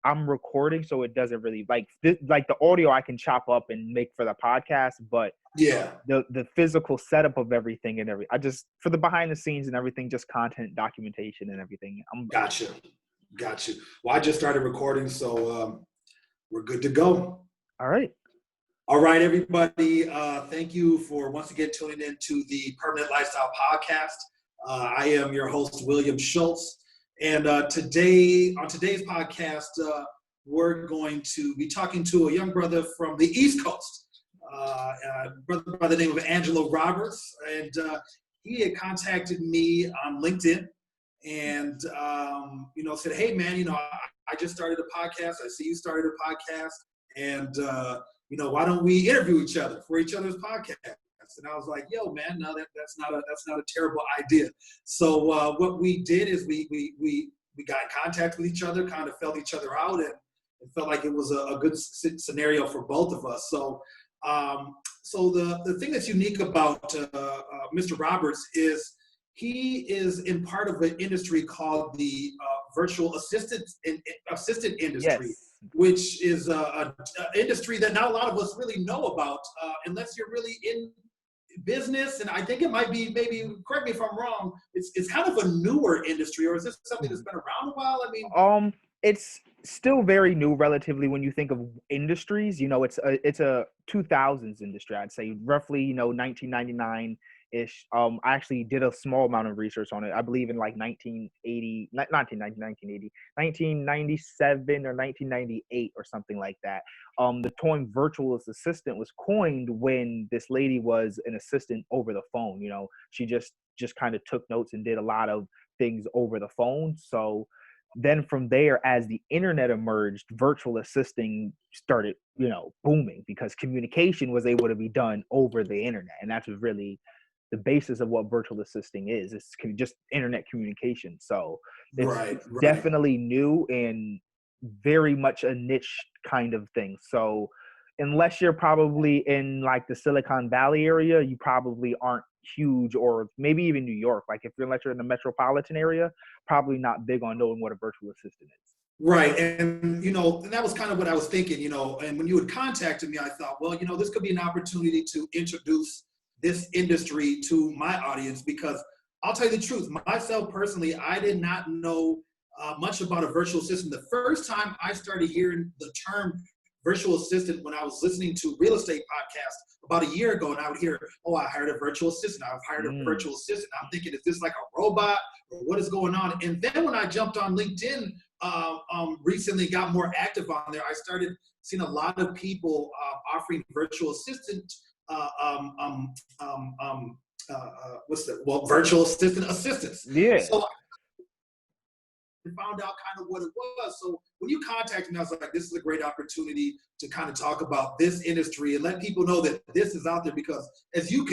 I'm recording, so it doesn't really like the audio I can chop up and make for the podcast, but Yeah. the physical setup of everything and I just for the behind the scenes and everything, just content documentation and everything. Gotcha. Well, I just started recording, so we're good to go. All right. All right, everybody. Thank you for once again tuning in to the Permanent Lifestyle Podcast. I am your host, William Schultz. And on today's podcast, we're going to be talking to a young brother from the East Coast, brother by the name of Angelo Roberts. And he had contacted me on LinkedIn and, said, hey, man, I just started a podcast. I see you started a podcast. And, why don't we interview each other for each other's podcasts? And I was like, yo, man, no, that's not a terrible idea. So what we did is we got in contact with each other, kind of felt each other out, and it felt like it was a good scenario for both of us. So the thing that's unique about Mr. Roberts is he is in part of an industry called the virtual assistant industry. Yes. Which is an industry that not a lot of us really know about unless you're really in business. And I think it might be, maybe, correct me if I'm wrong, it's kind of a newer industry, or is this something that's been around a while? I mean, it's still very new relatively when you think of industries. It's a 2000s industry, I'd say, roughly, 1999 ish. I actually did a small amount of research on it. I believe in like 1997 or 1998 or something like that. The term virtual assistant was coined when this lady was an assistant over the phone. She just kind of took notes and did a lot of things over the phone. So then from there, as the internet emerged, virtual assisting started, booming, because communication was able to be done over the internet. And that's really the basis of what virtual assisting is. It's just internet communication. So it's right. definitely new and very much a niche kind of thing. So unless you're probably in like the Silicon Valley area, you probably aren't huge, or maybe even New York. Like unless you're in the metropolitan area, probably not big on knowing what a virtual assistant is. Right. And, and that was kind of what I was thinking, and when you had contacted me, I thought, well, this could be an opportunity to introduce this industry to my audience, because I'll tell you the truth, myself personally, I did not know much about a virtual assistant. The first time I started hearing the term virtual assistant when I was listening to real estate podcasts about a year ago, and I would hear, oh, I hired a virtual assistant. I've hired a virtual assistant. I'm thinking, is this like a robot, or what is going on? And then when I jumped on LinkedIn, recently got more active on there, I started seeing a lot of people offering virtual assistant virtual assistants. Yeah. So I found out kind of what it was. So when you contacted me, I was like, this is a great opportunity to kind of talk about this industry and let people know that this is out there, because as you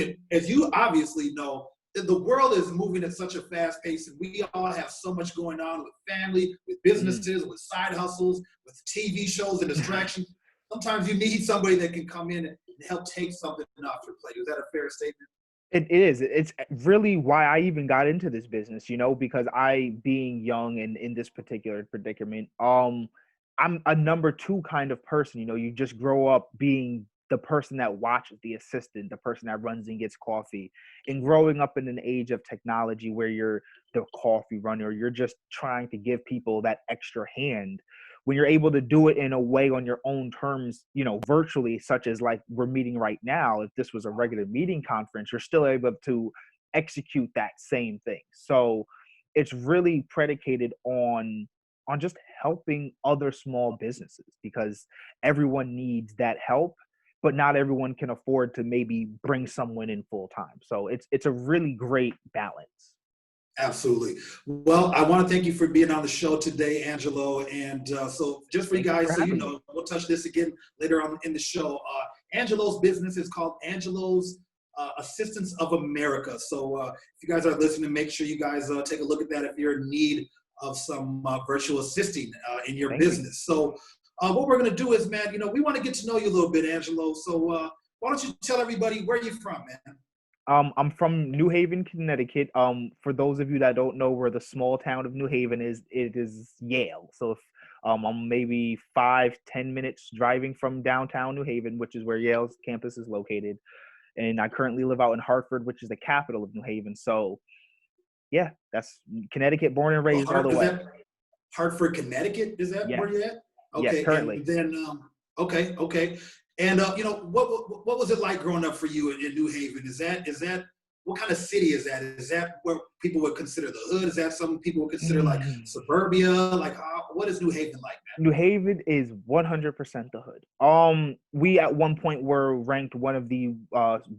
obviously know, the world is moving at such a fast pace, and we all have so much going on with family, with businesses, with side hustles, with TV shows and distractions. Sometimes you need somebody that can come in and help take something off your plate. Is that a fair statement? It is. It's really why I even got into this business, because I, being young and in this particular predicament, I'm a number two kind of person. You just grow up being the person that watches the assistant, the person that runs and gets coffee, and growing up in an age of technology where you're the coffee runner, you're just trying to give people that extra hand. When you're able to do it in a way on your own terms, virtually, such as like we're meeting right now, if this was a regular meeting conference, you're still able to execute that same thing. So it's really predicated on just helping other small businesses, because everyone needs that help, but not everyone can afford to maybe bring someone in full time. So it's a really great balance. Absolutely. Well, I want to thank you for being on the show today, Angelo. And so just for you guys, so you know, we'll touch this again later on in the show. Angelo's business is called Angelo's Assistance of America. So if you guys are listening, make sure you guys take a look at that if you're in need of some virtual assisting in your business. So what we're going to do is, man, we want to get to know you a little bit, Angelo. So why don't you tell everybody where you're from, man? I'm from New Haven, Connecticut. For those of you that don't know where the small town of New Haven is, it is Yale. So if I'm maybe 5-10 minutes driving from downtown New Haven, which is where Yale's campus is located. And I currently live out in Hartford, which is the capital of New Haven. So yeah, that's Connecticut, born and Well, raised all the Is way. that Hartford, Connecticut? Is that where Yes, you're at? yes, Okay, currently. and then okay, and what was it like growing up for you in New Haven? Is that what kind of city is that? Is that where people would consider the hood? Is that some people would consider like suburbia? Like, what is New Haven like, New Haven is 100% the hood. We at one point were ranked one of the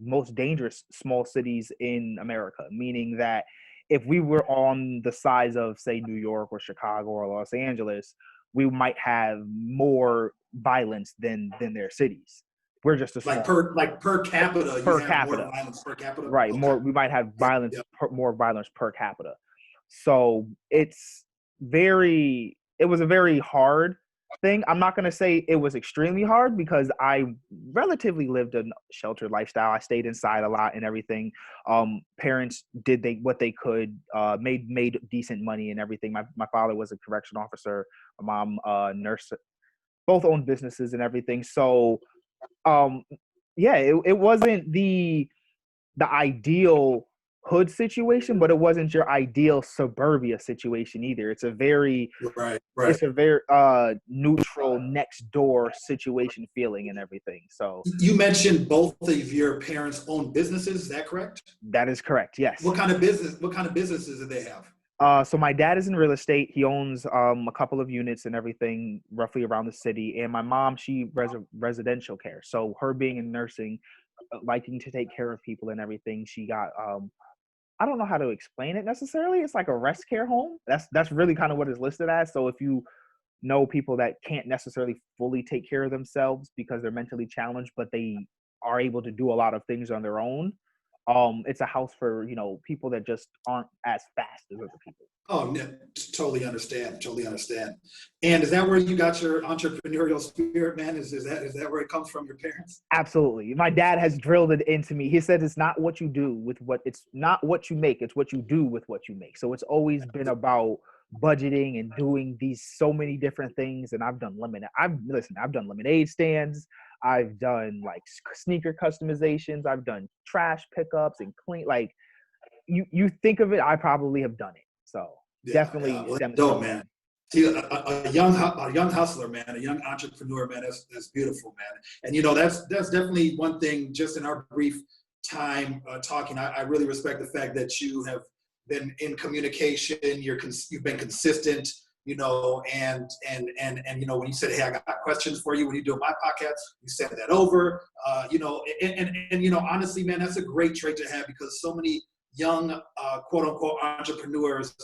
most dangerous small cities in America, meaning that if we were on the size of, say, New York or Chicago or Los Angeles, we might have more violence than their cities. We're just a man? small Like per capita, you per have more capita. violence per capita. Right, Okay. more, we might have Yep. violence Yep. more violence per capita. So it was a very hard thing. I'm not going to say it was extremely hard because I relatively lived a sheltered lifestyle. I stayed inside a lot and everything. Parents did what they could, made decent money and everything. My father was a correction officer, my mom nurse, both owned businesses and everything. So um yeah, it wasn't the ideal hood situation, but it wasn't your ideal suburbia situation either. Right. Right. It's a very neutral next door situation feeling and everything. So You mentioned both of your parents own businesses. Is that correct? that is correct. Yes. What kind of business? What kind of businesses do they have? So my dad is in real estate. He owns a couple of units and everything roughly around the city. And my mom, she residential care. So her being in nursing, liking to take care of people and everything, she got I don't know how to explain it necessarily. It's like a rest care home. That's really kind of what it's listed as. So if you know people that can't necessarily fully take care of themselves because they're mentally challenged, but they are able to do a lot of things on their own, it's a house for, people that just aren't as fast as other people. Oh, no, totally understand. Totally understand. And is that where you got your entrepreneurial spirit, man? Is that where it comes from, your parents? Absolutely. My dad has drilled it into me. He said it's not what you do with it's not what you make, it's what you do with what you make. So it's always been about budgeting and doing these so many different things. And I've done lemonade stands. I've done like sneaker customizations. I've done trash pickups and clean, like you think of it, I probably have done it. So Yeah, yeah. definitely Well, stems dope, from man. me. See, a young hustler, man, a young entrepreneur, man. That's beautiful, man. And that's definitely one thing. Just in our brief time talking, I really respect the fact that you have been in communication. You've been consistent. And when you said, "Hey, I got questions for you," when you do my podcast, you send that over. And honestly, man, that's a great trait to have because so many young quote unquote entrepreneurs,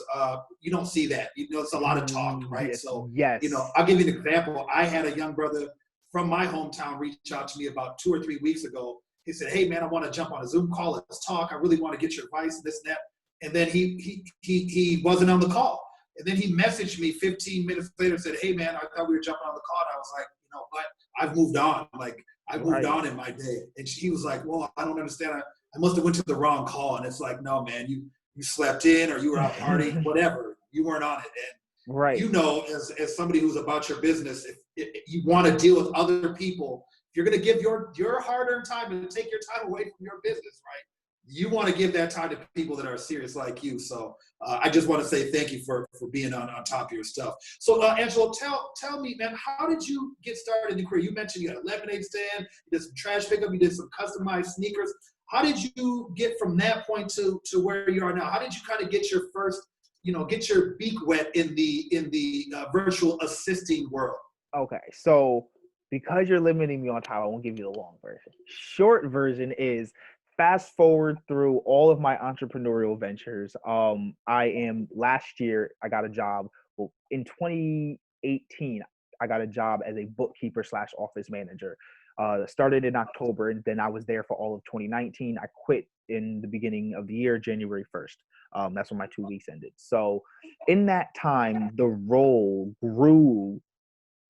you don't see that. It's a lot of talk, right? Yes, So, yes. I'll give you an example. I had a young brother from my hometown reach out to me about 2 or 3 weeks ago. He said, "Hey man, I want to jump on a Zoom call. Let's talk. I really want to get your advice and this and that." And then he wasn't on the call. And then he messaged me 15 minutes later and said, "Hey man, I thought we were jumping on the call." And I was like, what? I've moved on. Like I've moved Right. on in my day. And he was like, "Well, I don't understand. I must have went to the wrong call." And it's like, no, man, you slept in or you were out partying, whatever. You weren't on it. And Right. as somebody who's about your business, if you want to deal with other people, if you're going to give your hard-earned time and take your time away from your business, right? You want to give that time to people that are serious like you. So I just want to say thank you for being on top of your stuff. So Angelo, tell me, man, how did you get started in the career? You mentioned you had a lemonade stand, you did some trash pickup, you did some customized sneakers. How did you get from that point to where you are now? How did you kind of get your first, get your beak wet in the virtual assisting world? Okay. So because you're limiting me on time, I won't give you the long version. Short version is fast forward through all of my entrepreneurial ventures. I am last year I got a job. Well, in 2018, I got a job as a bookkeeper slash office manager. Started in October, and then I was there for all of 2019. I quit in the beginning of the year, January 1st. That's when my 2 weeks ended. So in that time, the role grew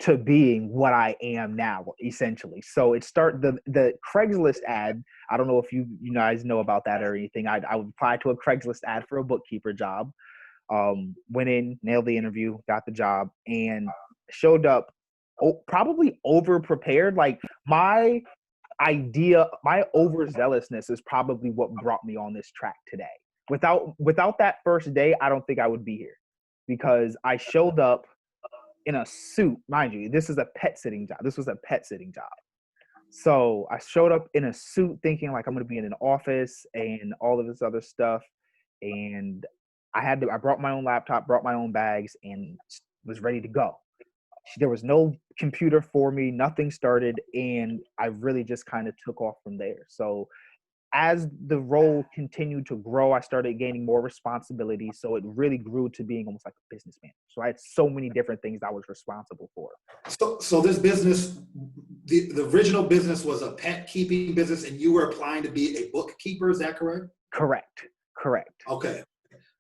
to being what I am now, essentially. So the Craigslist ad. I don't know if you guys know about that or anything. I would apply to a Craigslist ad for a bookkeeper job. Went in, nailed the interview, got the job, and showed up probably over prepared. Like my my overzealousness is probably what brought me on this track today. Without that first day, I don't think I would be here, because I showed up in a suit. Mind you, this is a pet sitting job. This was a pet sitting job. So I showed up in a suit thinking like I'm going to be in an office and all of this other stuff. And I brought my own laptop, brought my own bags, and was ready to go. There was no computer for me, nothing started, and I really just kind of took off from there. So as the role continued to grow, I started gaining more responsibility. So it really grew to being almost like a businessman. So I had so many different things I was responsible for. So this business, the original business was a pet keeping business, and you were applying to be a bookkeeper. Is that correct? Correct. Okay.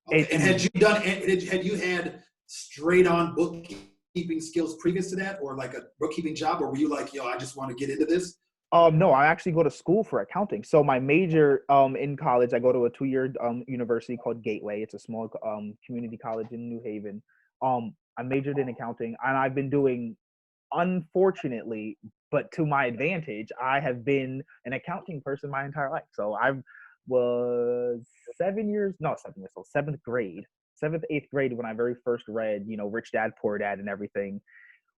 Okay. And had you had straight on bookkeeping skills previous to that, or like a bookkeeping job, or were you like, yo, I just want to get into this? No, I actually go to school for accounting. So my major in college, I go to a 2-year university called Gateway. It's a small community college in New Haven. I majored in accounting, and I've been doing, unfortunately, but to my advantage, I have been an accounting person my entire life. So I was 7 years, no, 7 years old, seventh, eighth grade when I very first read, Rich Dad, Poor Dad and everything,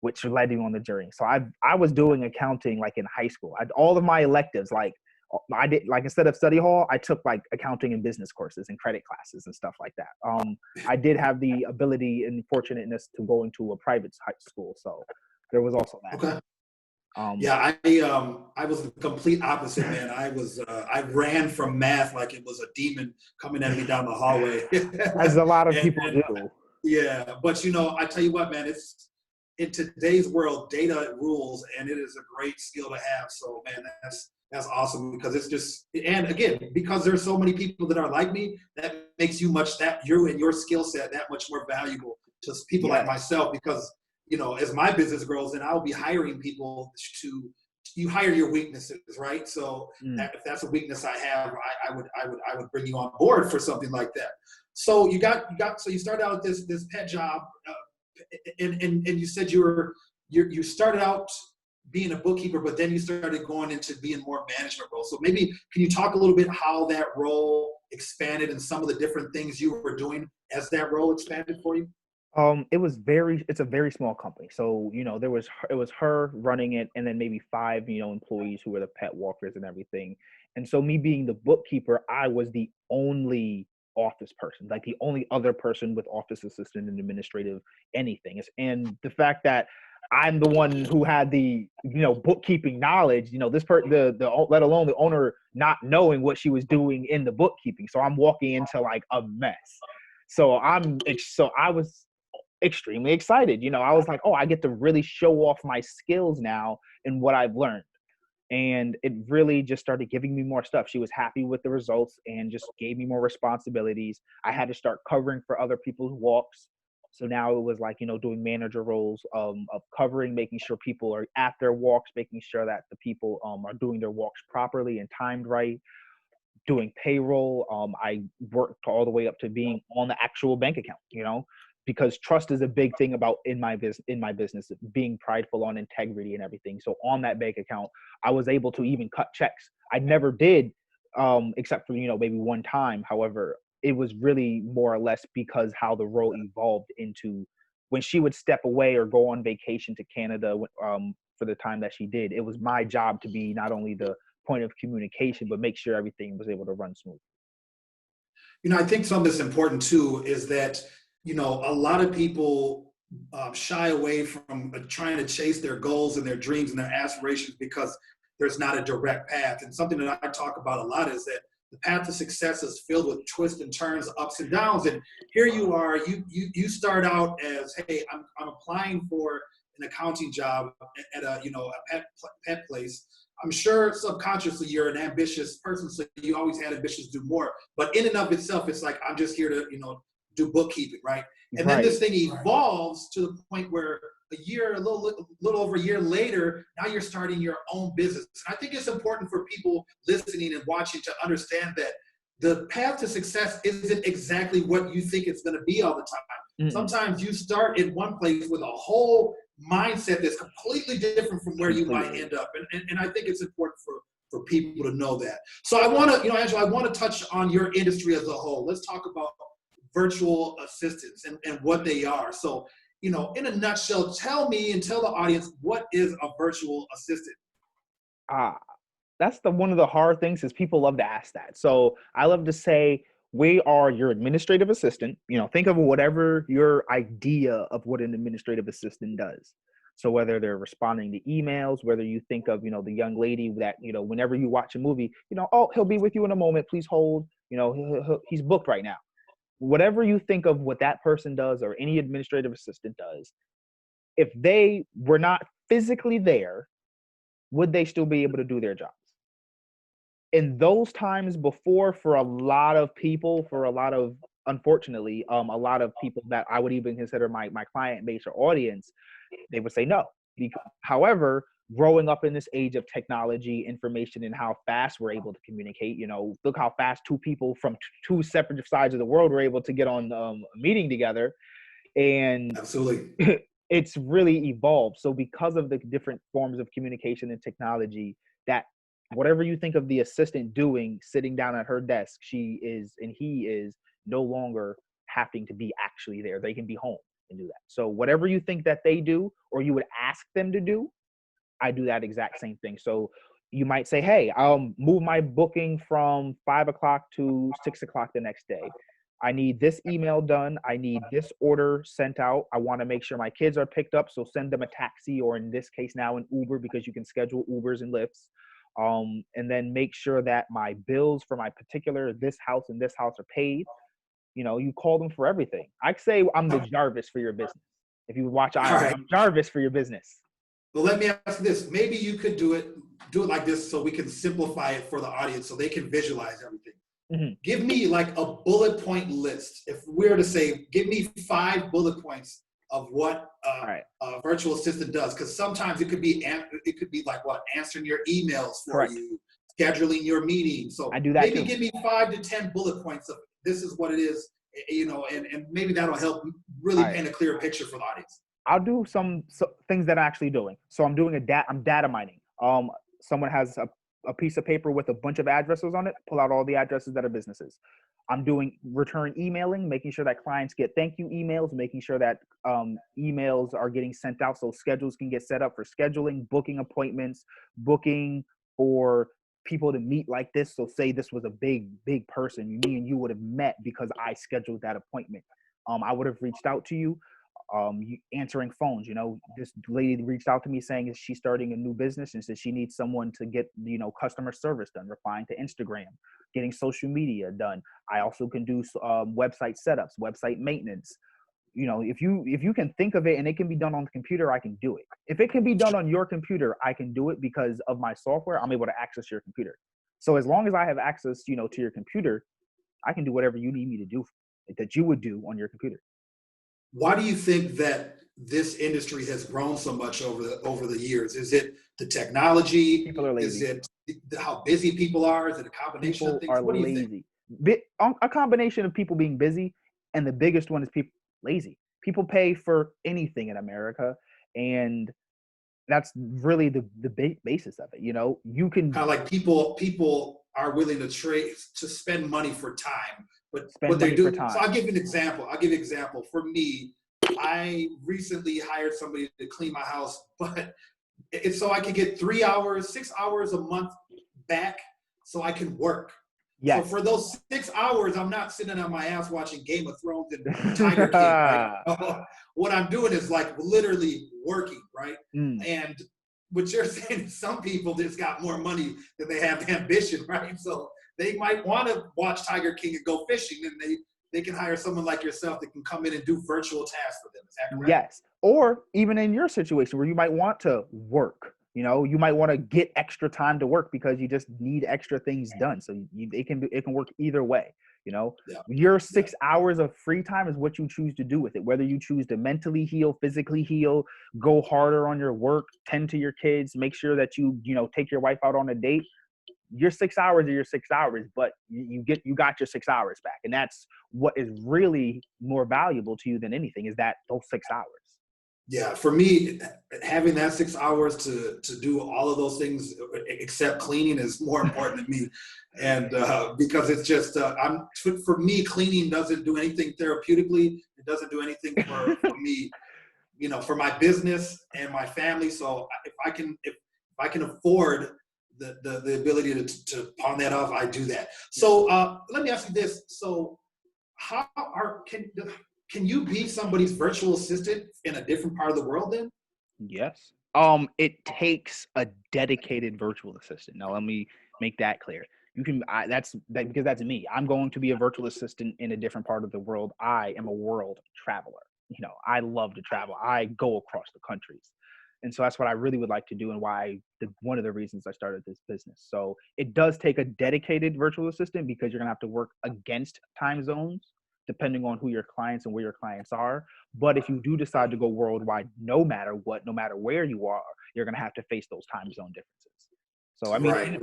which led me on the journey. So I was doing accounting like in high school. All of my electives, like I did, like instead of study hall, I took like accounting and business courses and credit classes and stuff like that. I did have the ability and fortunateness to go into a private high school, so there was also that. Okay. Yeah, I was the complete opposite, man. I ran from math like it was a demon coming at me down the hallway. As a lot of people do. Yeah, but I tell you what, man, it's in today's world, data rules, and it is a great skill to have. So, man, that's awesome, because it's just, and again, because there's so many people that are like me, that makes you and your skill set that much more valuable to people like myself, because as my business grows, then I'll be hiring people you hire your weaknesses, right? So if that's a weakness I have, I would bring you on board for something like that. So you started out with this pet job, and you said you started out being a bookkeeper, but then you started going into being more management roles. So maybe can you talk a little bit how that role expanded and some of the different things you were doing as that role expanded for you? It's a very small company. So, it was her running it, and then maybe 5, employees who were the pet walkers and everything. And so me being the bookkeeper, I was the only office person, like the only other person with office assistant and administrative anything. And the fact that I'm the one who had the, bookkeeping knowledge, the let alone the owner not knowing what she was doing in the bookkeeping. So I'm walking into like a mess. So I was extremely excited. I was like, oh, I get to really show off my skills now and what I've learned. And it really just started giving me more stuff. She was happy with the results and just gave me more responsibilities. I had to start covering for other people's walks. So now it was like, doing manager roles of covering, making sure people are at their walks, making sure that the people are doing their walks properly and timed right, doing payroll. I worked all the way up to being on the actual bank account, because trust is a big thing in my business, being prideful on integrity and everything. So on that bank account, I was able to even cut checks. I never did, except for, maybe one time. However, it was really more or less because how the role evolved into when she would step away or go on vacation to Canada, for the time that she did, it was my job to be not only the point of communication, but make sure everything was able to run smooth. I think something that's important too is that, a lot of people shy away from trying to chase their goals and their dreams and their aspirations because there's not a direct path. And something that I talk about a lot is that the path to success is filled with twists and turns, ups and downs. And here you are, you start out as, hey, I'm applying for an accounting job at a pet place. I'm sure subconsciously you're an ambitious person, so you always had ambitions to do more. But in and of itself, it's like, I'm just here to, do bookkeeping, right? And then this thing evolves to the point where a little over a year later, now you're starting your own business. And I think it's important for people listening and watching to understand that the path to success isn't exactly what you think it's going to be all the time. Sometimes you start in one place with a whole mindset that's completely different from where you might Completely. end up. And I think it's important for people to know that. So I want to, Angela, I want to touch on your industry as a whole. Let's talk about virtual assistants and what they are. So, in a nutshell, tell me and tell the audience, what is a virtual assistant? Ah, that's one of the hard things is people love to ask that. So I love to say we are your administrative assistant. Think of whatever your idea of what an administrative assistant does. So whether they're responding to emails, whether you think of, the young lady that, whenever you watch a movie, oh, he'll be with you in a moment, please hold, he's booked right now. Whatever you think of what that person does or any administrative assistant does, if they were not physically there, would they still be able to do their jobs? In those times before, for a lot of people, unfortunately, a lot of people that I would even consider my client base or audience, they would say no. However, growing up in this age of technology, information, and how fast we're able to communicate, look how fast two people from two separate sides of the world were able to get on a meeting together. And Absolutely. it's really evolved. So because of the different forms of communication and technology, that whatever you think of the assistant doing, sitting down at her desk, she is and he is no longer having to be actually there. They can be home and do that. So whatever you think that they do or you would ask them to do, I do that exact same thing. So you might say, hey, I'll move my booking from 5 o'clock to 6 o'clock the next day. I need this email done. I need this order sent out. I want to make sure my kids are picked up. So send them a taxi, or in this case now an Uber, because you can schedule Ubers and Lyfts. And then make sure that my bills for my particular this house and this house are paid. You call them for everything. I say I'm the Jarvis for your business. If you watch All Iron, right. I'm Jarvis for your business. Well, let me ask you this. Maybe you could do it like this so we can simplify it for the audience so they can visualize everything. Mm-hmm. Give me like a bullet point list. If we were to say, give me 5 bullet points of what Right. a virtual assistant does, because sometimes it could be like what, answering your emails for Correct. you, scheduling your meetings. I So do that maybe too. give me 5 to 10 bullet points of this is what it is, and maybe that'll help All really right. paint a clear picture for the audience. I'll do some things that I'm actually doing. So I'm doing I'm data mining. Someone has a piece of paper with a bunch of addresses on it. Pull out all the addresses that are businesses. I'm doing return emailing, making sure that clients get thank you emails, making sure that emails are getting sent out so schedules can get set up for scheduling, booking appointments, booking for people to meet like this. So say this was a big person, me and you would have met because I scheduled that appointment. I would have reached out to you, answering phones. This lady reached out to me saying she's starting a new business and says she needs someone to get customer service done, replying to Instagram, getting social media done. I also can do website setups, website maintenance. If you can think of it and it can be done on the computer, I can do it. If it can be done on your computer, I can do it because of my software. I'm able to access your computer. So as long as I have access to your computer, I can do whatever you need me to do that you would do on your computer. Why do you think that this industry has grown so much over the years? Is it the technology? People are Is lazy. it how busy people are? Is it a combination of People things? are What do you think? lazy. A combination of people being busy, and the biggest one is people lazy. People pay for anything in America, and that's really the basis of it. You can Kind of like people are willing to trade to spend money for time, but spend what they money for do. So time. I'll give you an example. I'll give you an example. For me, I recently hired somebody to clean my house, but it's so I can get 3 hours, 6 hours a month back, so I can work. So Yes. for those 6 hours, I'm not sitting on my ass watching Game of Thrones and Tiger King, right? What I'm doing is like literally working, right? Mm, And what you're saying is some people just got more money than they have ambition, right? So they might want to watch Tiger King and go fishing, and they can hire someone like yourself that can come in and do virtual tasks for them. Is that correct? yes. Or even in your situation where you might want to work, you might want to get extra time to work because you just need extra things done. So it can work either way. Yeah. Your Yeah. 6 hours of free time is what you choose to do with it. Whether you choose to mentally heal, physically heal, go harder on your work, tend to your kids, make sure that you take your wife out on a date. Your 6 hours are your 6 hours, but you got your 6 hours back, and that's what is really more valuable to you than anything is that those 6 hours. Yeah, for me, having that 6 hours to do all of those things except cleaning is more important to me, and because it's just for me, cleaning doesn't do anything therapeutically. It doesn't do anything for me, for my business and my family. So if I can afford the ability to pawn that off, I do that. So let me ask you this: so how are can you be somebody's virtual assistant in a different part of the world then? Yes. It takes a dedicated virtual assistant. Now, let me make that clear. You can, that's that because that's me. I'm going to be a virtual assistant in a different part of the world. I am a world traveler. I love to travel. I go across the countries. And so that's what I really would like to do, and one of the reasons I started this business. So it does take a dedicated virtual assistant because you're going to have to work against time zones depending on who your clients and where your clients are. But if you do decide to go worldwide, no matter what, no matter where you are, you're going to have to face those time zone differences. So, I mean, Right.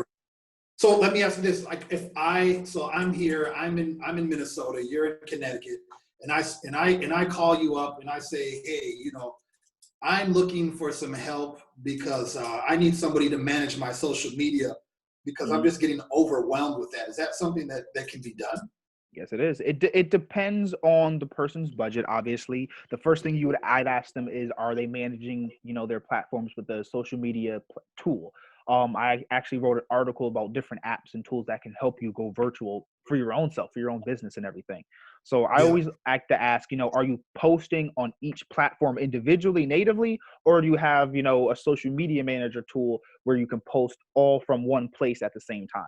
So let me ask you this: like, I'm here, I'm in Minnesota, you're in Connecticut, and I call you up and I say, hey, I'm looking for some help because I need somebody to manage my social media because I'm mhm. just getting overwhelmed with that. Is that something that can be done? Yes, it is. It depends on the person's budget. Obviously, the first thing I'd ask them is, are they managing their platforms with the social media tool? I actually wrote an article about different apps and tools that can help you go virtual for your own self, for your own business and everything. So I Yeah. always like to ask, are you posting on each platform individually, natively, or do you have a social media manager tool where you can post all from one place at the same time?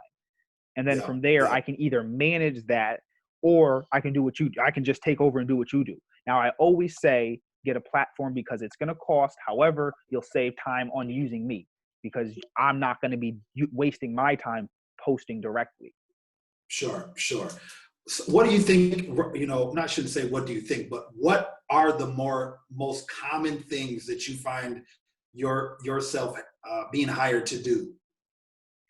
And then Yeah. from there, Yeah. I can either manage that, or I can do what you do. I can just take over and do what you do. Now, I always say get a platform because it's going to cost. However, you'll save time on using me because I'm not going to be wasting my time posting directly. Sure. Sure. So what do you think? Not shouldn't say what do you think, but what are the most common things that you find yourself being hired to do?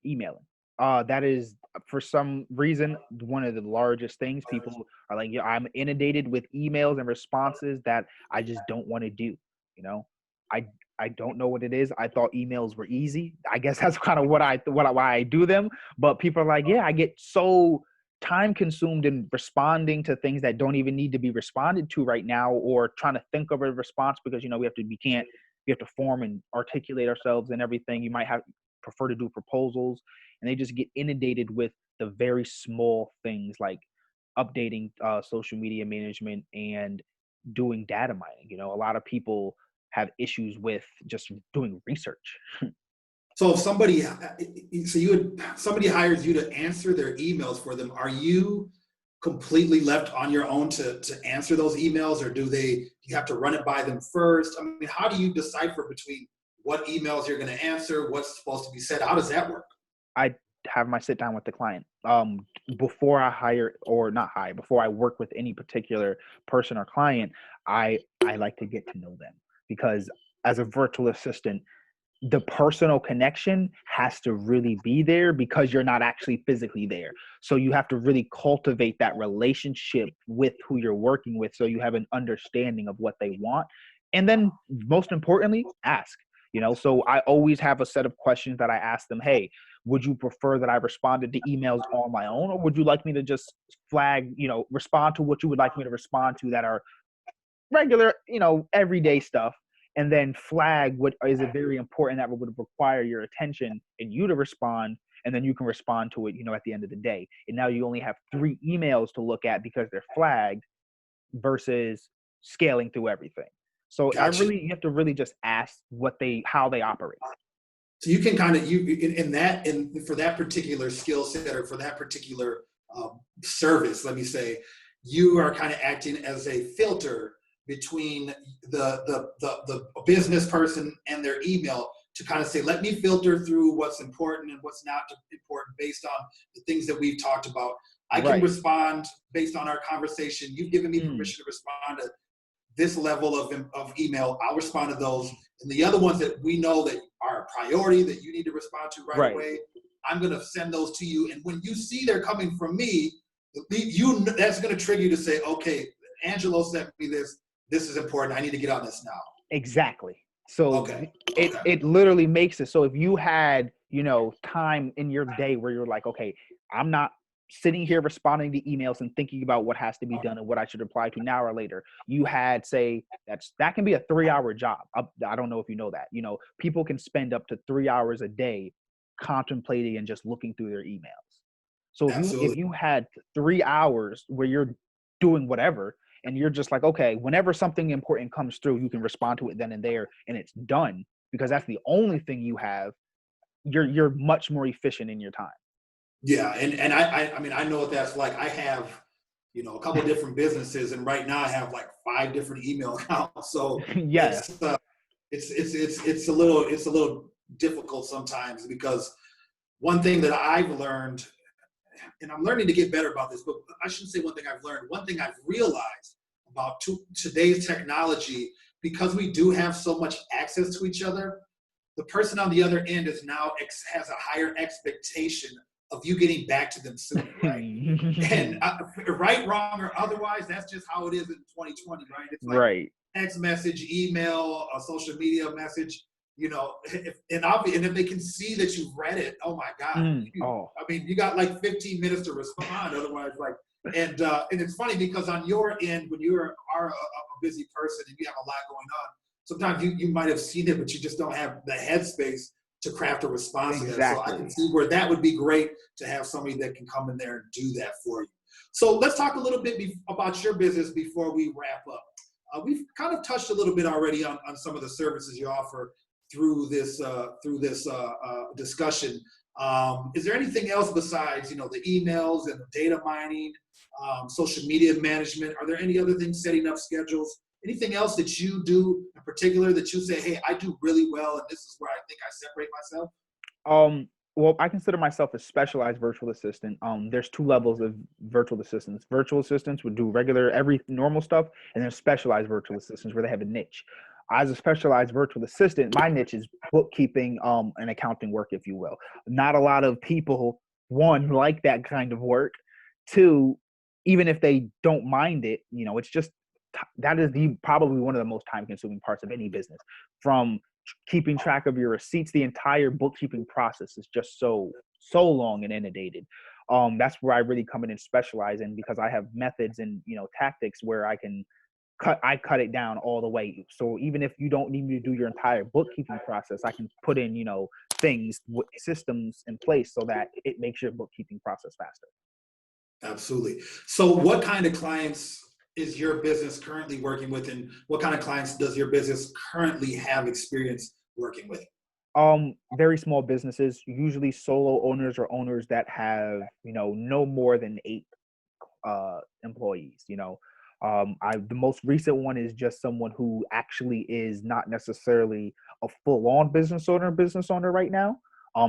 Emailing. That is for some reason one of the largest things. People are like, yeah, I'm inundated with emails and responses that I just don't want to do. You know, I I don't know what it is. I thought emails were easy. I guess that's kind of why I do them. But people are like, yeah, I get so time consumed in responding to things that don't even need to be responded to right now, or trying to think of a response because we have to form and articulate ourselves and everything. You might have prefer to do proposals, and they just get inundated with the very small things like updating social media management and doing data mining. A lot of people have issues with just doing research. So if somebody hires you to answer their emails for them, are you completely left on your own to answer those emails, or you have to run it by them first? I mean, how do you decipher between what emails you're going to answer, what's supposed to be said? How does that work? I have my sit down with the client before I hire, or not hire, before I work with any particular person or client. I like to get to know them because as a virtual assistant, the personal connection has to really be there because you're not actually physically there. So you have to really cultivate that relationship with who you're working with so you have an understanding of what they want. And then most importantly, ask. So I always have a set of questions that I ask them. Hey, would you prefer that I responded to emails on my own, or would you like me to just respond to what you would like me to respond to that are regular, everyday stuff, and then flag what is it very important that would require your attention and you to respond, and then you can respond to it, at the end of the day. And now you only have 3 emails to look at because they're flagged versus scaling through everything. So Gotcha. you have to really just ask how they operate. So you can kind of you in that in for that particular skill set or for that particular service, let me say, you are kind of acting as a filter between the business person and their email to kind of say, let me filter through what's important and what's not important based on the things that we've talked about. I can Right. respond based on our conversation. You've given me Mm, permission to respond to this level of email. I'll respond to those. And the other ones that we know that are a priority that you need to respond to right right. away, I'm going to send those to you. And when you see they're coming from me, that's going to trigger you to say, okay, Angelo sent me this. This is important. I need to get on this now. Exactly. So Okay. it Okay. it literally makes it so if you had, time in your day where you're like, okay, I'm not sitting here responding to emails and thinking about what has to be done and what I should reply to now or later. You had, say, that can be a 3-hour job. I don't know if you know that. People can spend up to 3 hours a day contemplating and just looking through their emails. So if Absolutely. you had 3 hours where you're doing whatever, and you're just like, okay, whenever something important comes through, you can respond to it then and there, and it's done because that's the only thing you have. You're much more efficient in your time. Yeah, and I mean I know what that's like. I have a couple of different businesses, and right now I have like 5 different email accounts. So Yeah, it's a little difficult sometimes because one thing that I've learned, and I'm learning to get better about this, but I shouldn't say one thing I've learned. One thing I've realized about today's technology, because we do have so much access to each other, the person on the other end is now has a higher expectation of you getting back to them sooner, right? And right, wrong, or otherwise, that's just how it is in 2020, right? It's like right. text message, email, a social media message, and if they can see that you've read it, oh my God, Oh, I mean, you got like 15 minutes to respond. Otherwise, like, and it's funny because on your end, when you are a busy person and you have a lot going on, sometimes you might have seen it, but you just don't have the headspace to craft a response to that. So I can exactly. see where that would be great to have somebody that can come in there and do that for you. So let's talk a little bit about your business before we wrap up. We've kind of touched a little bit already on some of the services you offer through this discussion. Is there anything else besides the emails and the data mining, social media management? Are there any other things, setting up schedules? Anything else that you do in particular that you say, hey, I do really well, and this is where I think I separate myself? Um, well, I consider myself a specialized virtual assistant. There's two levels of virtual assistants. Virtual assistants would do regular, every normal stuff, and then specialized virtual assistants where they have a niche. As a specialized virtual assistant, my niche is bookkeeping, and accounting work, if you will. Not a lot of people, one, like that kind of work. Two, even if they don't mind it, it's just that is the probably one of the most time consuming parts of any business. From keeping track of your receipts, the entire bookkeeping process is just so long and inundated. That's where I really come in and specialize in, because I have methods and tactics where I cut it down all the way. So even if you don't need me to do your entire bookkeeping process, I can put in things, systems in place so that it makes your bookkeeping process faster. Absolutely. So, what kind of clients is your business currently working with, and what kind of clients does your business currently have experience working with? Very small businesses, usually solo owners or owners that have no more than 8 employees. I the most recent one is just someone who actually is not necessarily a full-on business owner right now.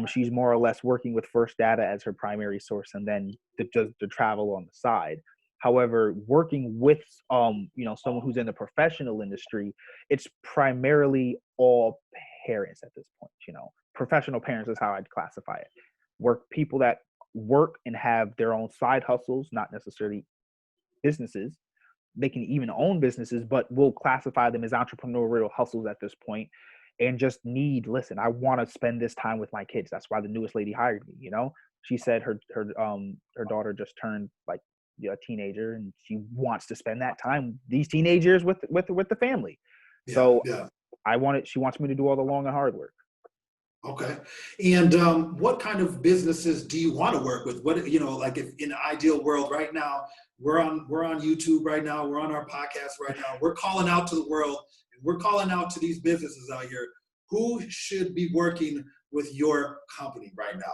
She's more or less working with First Data as her primary source, and then the travel on the side. However, working with someone who's in the professional industry, it's primarily all parents at this point. Professional parents is how I'd classify it. Work people that work and have their own side hustles, not necessarily businesses. They can even own businesses, but we'll classify them as entrepreneurial hustles at this point, and just listen, I want to spend this time with my kids. That's why the newest lady hired me. She said her daughter just turned like a teenager, and she wants to spend that time, these teenagers, with the family. Yeah, So yeah. she wants me to do all the long and hard work. Okay. And what kind of businesses do you want to work with? What like if in an ideal world right now, we're on YouTube right now, we're on our podcast right now, we're calling out to the world, and we're calling out to these businesses out here. Who should be working with your company right now?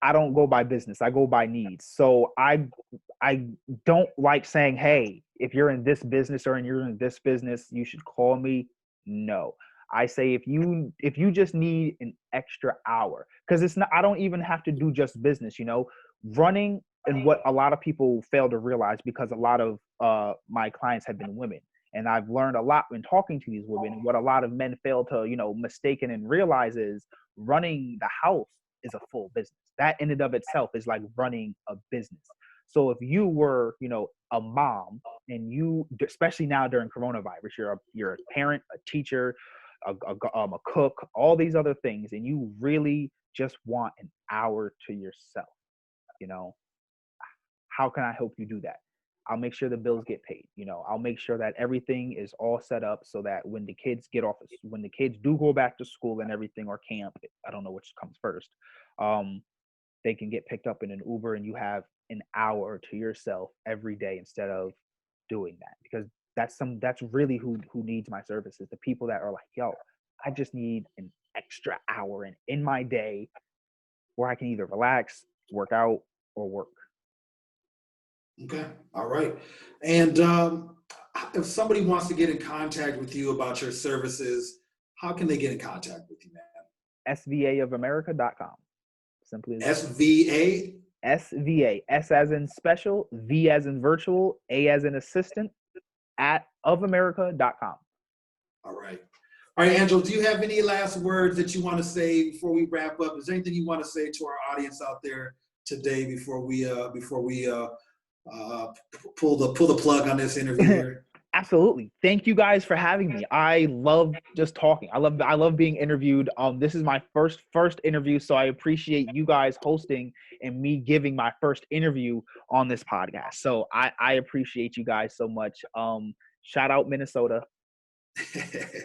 I don't go by business. I go by needs. So I don't like saying, "Hey, if you're in this business or you're in this business, you should call me." No. I say if you just need an extra hour, because it's not, I don't even have to do just business, running. And what a lot of people fail to realize, because a lot of my clients have been women, and I've learned a lot when talking to these women. And what a lot of men fail to mistaken and realize is running the house is a full business. That in and of itself is like running a business. So if you were, a mom, and you, especially now during coronavirus, you're a parent, a teacher, a cook, all these other things, and you really just want an hour to yourself, you know, how can I help you do that? I'll make sure the bills get paid. I'll make sure that everything is all set up so that when the kids when the kids do go back to school and everything, or camp, I don't know which comes first, um, they can get picked up in an Uber, and you have an hour to yourself every day instead of doing that. Because that's really who needs my services. The people that are like, yo, I just need an extra hour in my day where I can either relax, work out, or work. Okay. All right. And if somebody wants to get in contact with you about your services, how can they get in contact with you, man? SVAofamerica.com. Simply as that. SVA. SVA. S as in special, V as in virtual, A as in assistant, at ofamerica.com. All right. All right, Angelo, do you have any last words that you want to say before we wrap up? Is there anything you want to say to our audience out there today before we pull the plug on this interview here? Absolutely. Thank you guys for having me. I love just talking. I love being interviewed. This is my first interview, so I appreciate you guys hosting and me giving my first interview on this podcast. So I appreciate you guys so much. Shout out Minnesota.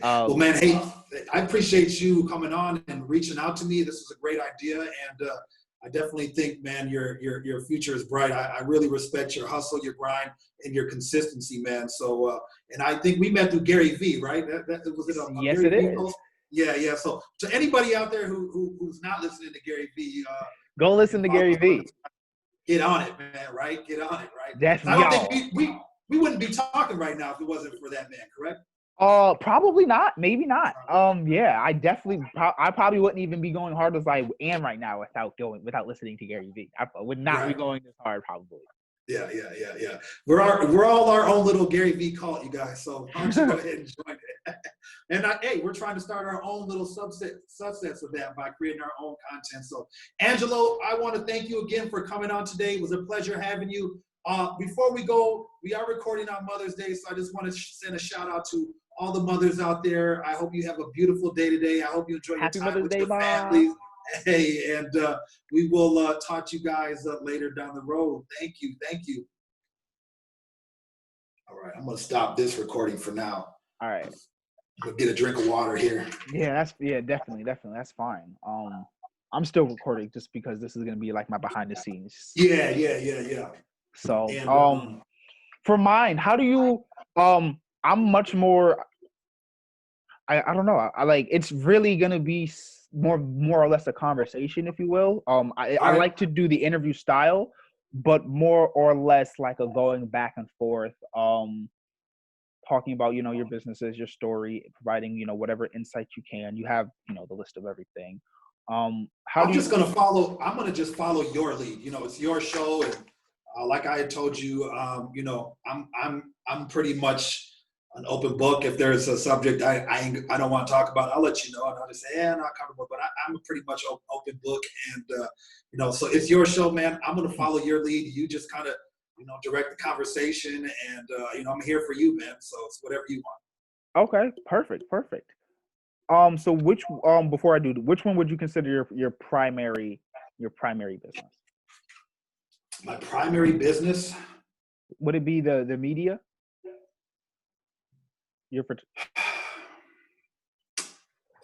Well, man, hey, I appreciate you coming on and reaching out to me. This was a great idea, and I definitely think, man, your future is bright. I really respect your hustle, your grind, and your consistency, man. So, and I think we met through Gary Vee, right? That was it. Yes, Gary it Vee is. post? Yeah, yeah. So, to anybody out there who's not listening to Gary Vee, Go listen to Gary Vee. get on it, man. Right? Get on it, right? That's I don't y'all. think we wouldn't be talking right now if it wasn't for that man, correct? Probably not. Maybe not. Yeah, I probably wouldn't even be going hard as I am right now without listening to Gary Vee. I would not be going this hard, probably. Yeah. We're all our own little Gary Vee cult, you guys. So why don't you go ahead and join it? And hey, we're trying to start our own little subsets of that by creating our own content. So, Angelo, I want to thank you again for coming on today. It was a pleasure having you. Before we go, we are recording on Mother's Day, so I just want to send a shout out to all the mothers out there. I hope you have a beautiful day today. I hope you enjoy your time with your families. Hey, and we will talk to you guys later down the road. Thank you. All right, I'm gonna stop this recording for now. All right. Go get a drink of water here. Yeah, definitely. That's fine. I'm still recording just because this is gonna be like my behind the scenes. Yeah. So, And, for mine, how do you? I'm much more. I don't know. I like, it's really gonna be more or less a conversation, if you will. I like to do the interview style, but more or less like a going back and forth. Talking about your businesses, your story, providing whatever insight you can. You have the list of everything. I'm gonna just follow your lead. It's your show, and like I had told you, I'm pretty much an open book. If there's a subject I don't want to talk about, I'll let you know, and I'll just say, not comfortable. But I'm a pretty much open book, and so it's your show, man. I'm gonna follow your lead. You just kind of direct the conversation, and I'm here for you, man. So it's whatever you want. Okay, perfect. So before I do, which one would you consider your primary business? My primary business? Would it be the media?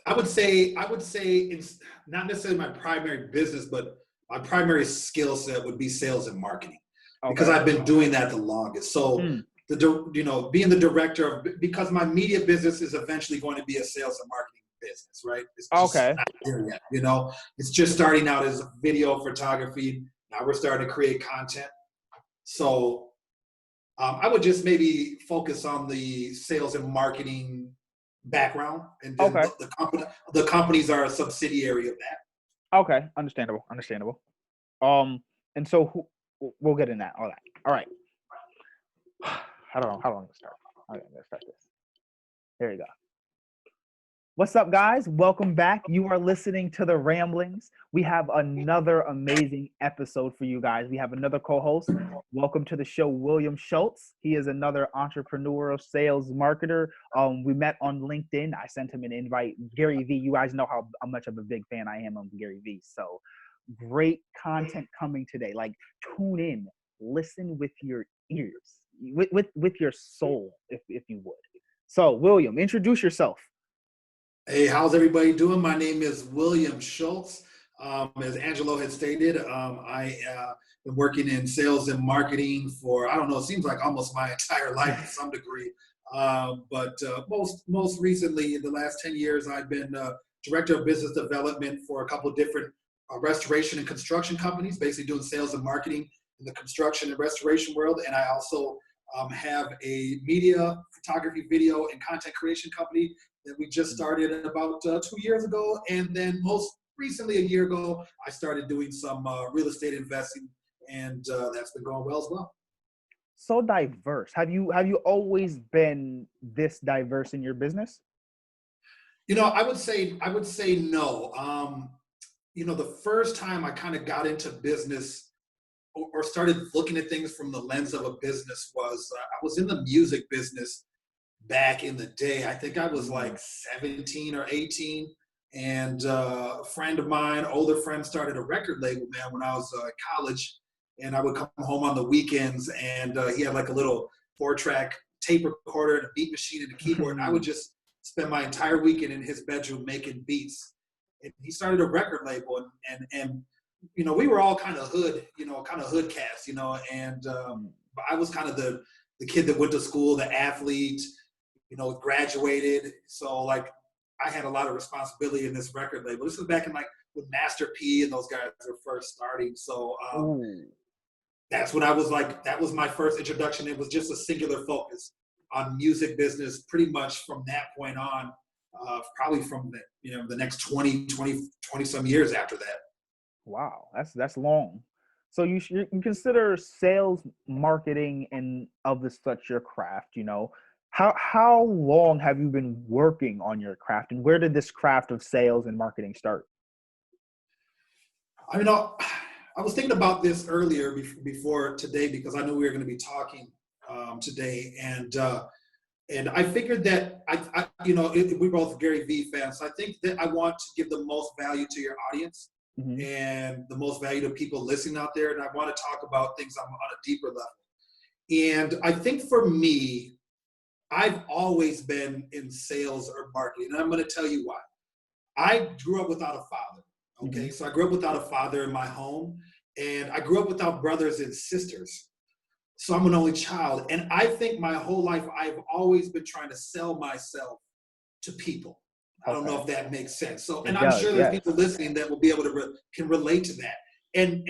I would say it's not necessarily my primary business, but my primary skill set would be sales and marketing, because I've been doing that the longest. So being the director of, because my media business is eventually going to be a sales and marketing business, right? It's just not there yet, it's just starting out as video photography. Now we're starting to create content. So I would just maybe focus on the sales and marketing background, and then the companies are a subsidiary of that. Okay, understandable. And so we'll get in that. All right. I don't know how long to start. Okay, let's start this. There you go. What's up, guys? Welcome back. You are listening to the Ramblings. We have another amazing episode for you guys. We have another co host. Welcome to the show, William Schultz. He is another entrepreneurial sales marketer. We met on LinkedIn. I sent him an invite. Gary Vee, you guys know how much of a big fan I am of Gary Vee. So great content coming today. Like, tune in, listen with your ears, with your soul, if you would. So, William, introduce yourself. Hey, how's everybody doing? My name is William Schultz. As Angelo had stated, I been working in sales and marketing for, I don't know, it seems like almost my entire life to some degree. But most recently, in the last 10 years, I've been director of business development for a couple of different restoration and construction companies, basically doing sales and marketing in the construction and restoration world. And I also have a media, photography, video, and content creation company that we just started about 2 years ago. And then most recently, a year ago, I started doing some real estate investing, and that's been going well as well. So diverse. Have you always been this diverse in your business? I would say no. The first time I kind of got into business or started looking at things from the lens of a business was I was in the music business back in the day. I think I was like 17 or 18. And a friend of mine, older friend, started a record label, man, when I was in college. And I would come home on the weekends, and he had like a little 4-track tape recorder and a beat machine and a keyboard. And I would just spend my entire weekend in his bedroom making beats. And he started a record label, and we were all kind of hood, kind of hood cats, and but I was kind of the kid that went to school, the athlete, graduated. So like I had a lot of responsibility in this record label. This was back in like when Master P and those guys were first starting. So that's when I was like, that was my first introduction. It was just a singular focus on music business pretty much from that point on, probably from the next 20 some years after that. Wow, that's long. So you consider sales, marketing, and of the such your craft. How long have you been working on your craft, and where did this craft of sales and marketing start? I mean, I was thinking about this earlier before today because I knew we were going to be talking today, and I figured that we're both Gary Vee fans. So I think that I want to give the most value to your audience Mm-hmm. and the most value to people listening out there. And I want to talk about things on a deeper level. And I think for me, I've always been in sales or marketing, and I'm going to tell you why. I grew up without a father. Mm-hmm. Okay, so I grew up without a father in my home, and I grew up without brothers and sisters. So I'm an only child. And I think my whole life, I've always been trying to sell myself to people. I don't know Okay, if that makes sense. So, and it I'm does. sure there's Yes. people listening that will be able to can relate to that. And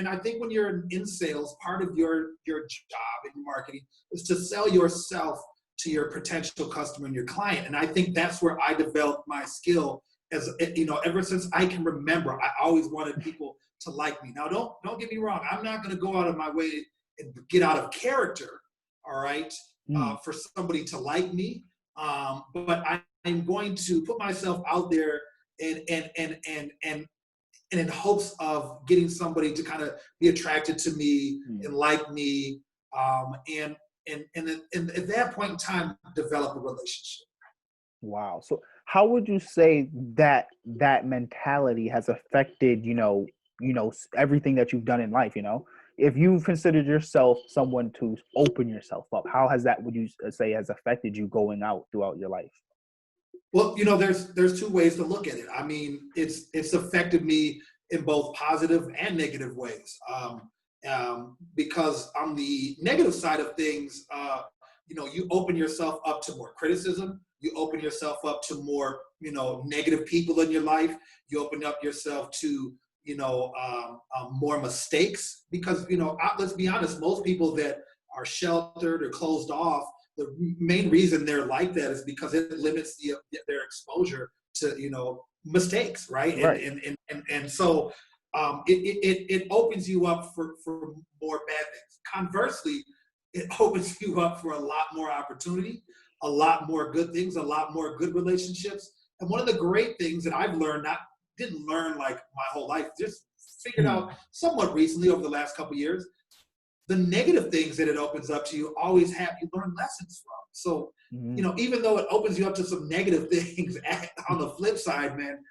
I think when you're in sales, part of your job in marketing is to sell yourself to your potential customer and your client. And I think that's where I developed my skill as ever since I can remember. I always wanted people to like me. Now, don't get me wrong. I'm not going to go out of my way and get out of character. All right, Mm. for somebody to like me. But I'm going to put myself out there and in hopes of getting somebody to kind of be attracted to me Mm. and like me, and at that point in time, develop a relationship. Wow. So how would you say that mentality has affected, everything that you've done in life, If you've considered yourself someone to open yourself up, how has that, would you say, has affected you going out throughout your life? Well, there's two ways to look at it. I mean, it's affected me in both positive and negative ways. Because on the negative side of things, you open yourself up to more criticism. You open yourself up to more, negative people in your life. You open up yourself to, more mistakes because, let's be honest, most people that are sheltered or closed off, the main reason they're like that is because it limits their exposure to mistakes, right? And Right. and so it opens you up for more bad things. Conversely, it opens you up for a lot more opportunity, a lot more good things, a lot more good relationships, And one of the great things that I've learned, didn't learn like my whole life, just figured Mm. out somewhat recently over the last couple of years, the negative things that it opens up to you always have you learn lessons from. So, Mm. even though it opens you up to some negative things, on the flip side, man,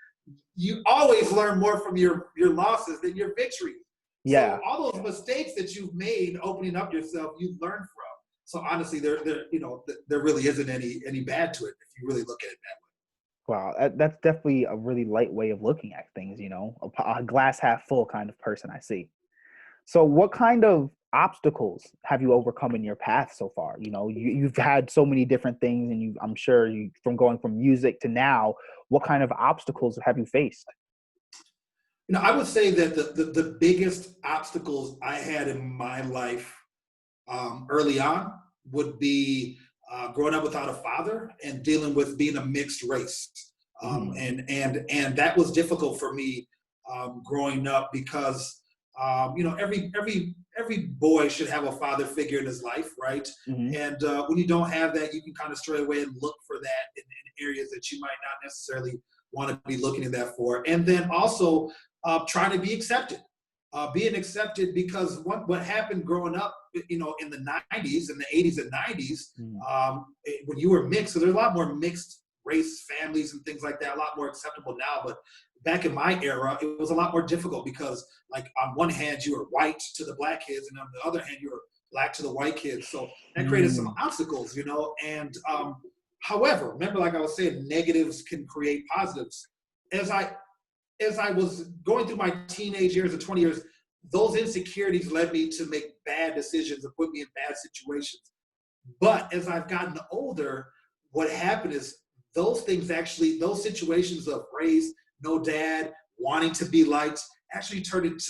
you always learn more from your losses than your victories. Yeah. So all those mistakes that you've made opening up yourself, you learn from. So honestly, there really isn't any bad to it if you really look at it that way. Wow, that's definitely a really light way of looking at things, a glass half full kind of person I see. So what kind of obstacles have you overcome in your path so far? You've had so many different things, and I'm sure from going from music to now, what kind of obstacles have you faced? I would say that the biggest obstacles I had in my life early on would be growing up without a father and dealing with being a mixed race, Mm-hmm. and that was difficult for me growing up because every boy should have a father figure in his life, right? Mm-hmm. And when you don't have that, you can kind of stray away and look for that in areas that you might not necessarily want to be looking at that for. And then also trying to be accepted. Being accepted, because what happened growing up, in the 90s, in the 80s and 90s, when you were mixed, so there's a lot more mixed race families and things like that, a lot more acceptable now. But back in my era, it was a lot more difficult because, like, on one hand, you were white to the black kids, and on the other hand, you were black to the white kids. So that created some obstacles, and however, remember, like I was saying, negatives can create positives. As I was going through my teenage years of 20 years, those insecurities led me to make bad decisions and put me in bad situations. But as I've gotten older, what happened is those situations of race, no dad, wanting to be liked, actually turned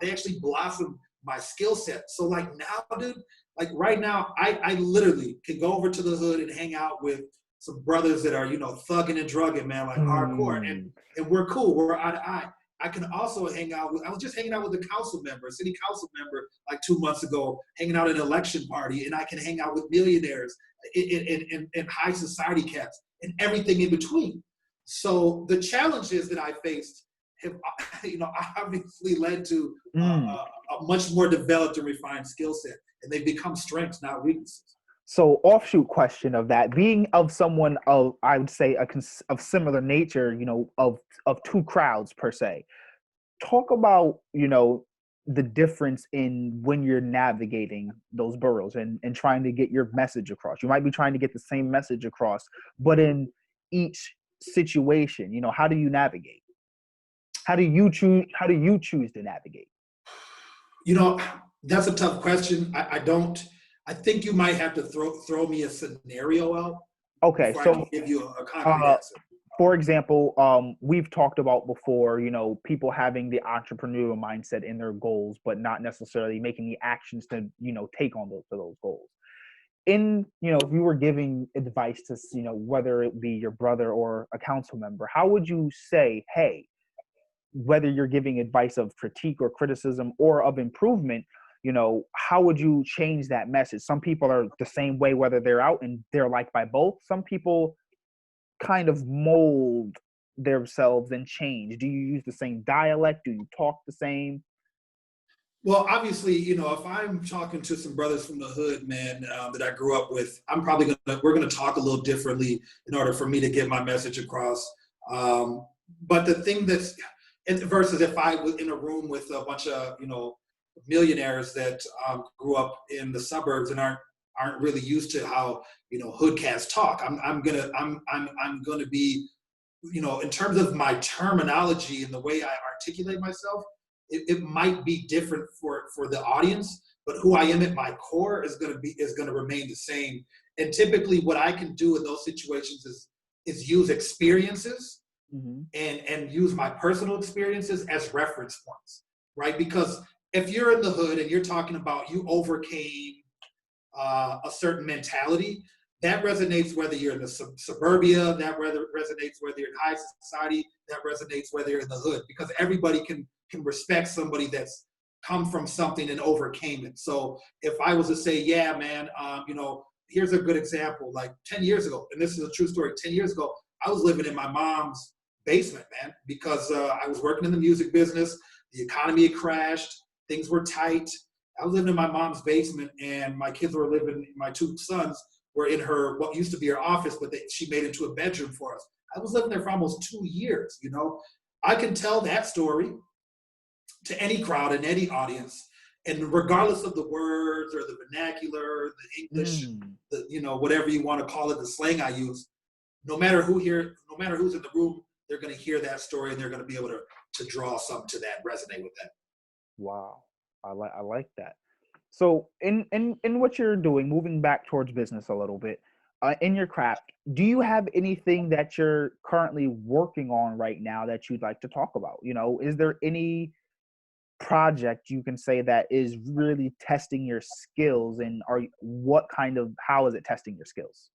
they actually blossomed my skill set. So like now, dude, like right now, I literally can go over to the hood and hang out with some brothers that are, thugging and drugging, man, like hardcore. And we're cool. We're eye to eye. I can also I was just hanging out with a city council member, like 2 months ago, hanging out at an election party, and I can hang out with millionaires and high society cats and everything in between. So the challenges that I faced have, obviously led to a much more developed and refined skill set, and they become strengths, not weaknesses. So, offshoot question of that, being of someone of, I would say, of similar nature, of two crowds per se. Talk about, the difference in when you're navigating those boroughs and trying to get your message across. You might be trying to get the same message across, but in each situation, how do you navigate? How do you choose to navigate? That's a tough question. I don't. I think you might have to throw me a scenario out Okay, before I so can give you a concrete uh, answer. for example, we've talked about before, people having the entrepreneurial mindset in their goals, but not necessarily making the actions to, take on those goals. If you were giving advice to, whether it be your brother or a council member, how would you say, hey, whether you're giving advice of critique or criticism or of improvement, how would you change that message? Some people are the same way, whether they're out and they're liked by both. Some people kind of mold themselves and change. Do you use the same dialect? Do you talk the same? Well, obviously, if I'm talking to some brothers from the hood, man, that I grew up with, we're gonna talk a little differently in order for me to get my message across. But the thing versus if I was in a room with a bunch of, millionaires that grew up in the suburbs and aren't really used to how, hood cats talk. I'm gonna be, in terms of my terminology and the way I articulate myself, it might be different for the audience, but who I am at my core is gonna remain the same. And typically, what I can do in those situations is use experiences Mm-hmm. and use my personal experiences as reference points, right? Because if you're in the hood and you're talking about you overcame a certain mentality, that resonates whether you're in the suburbia, that resonates whether you're in high society, that resonates whether you're in the hood, because everybody can respect somebody that's come from something and overcame it. So if I was to say, yeah, man, here's a good example, like 10 years ago, and this is a true story, 10 years ago, I was living in my mom's basement, man, because I was working in the music business. The economy had crashed. Things were tight. I was living in my mom's basement, and my kids were living. My two sons were in her what used to be her office, but she made it into a bedroom for us. I was living there for almost 2 years. You know, I can tell that story to any crowd and any audience, and regardless of the words or the vernacular, the English, Mm. the whatever you want to call it, the slang I use. No matter who's in the room, they're going to hear that story and they're going to be able to draw something to that, resonate with that. Wow. I like that. So in what you're doing, moving back towards business a little bit, in your craft, do you have anything that you're currently working on right now that you'd like to talk about? Is there any project you can say that is really testing your skills, and how is it testing your skills?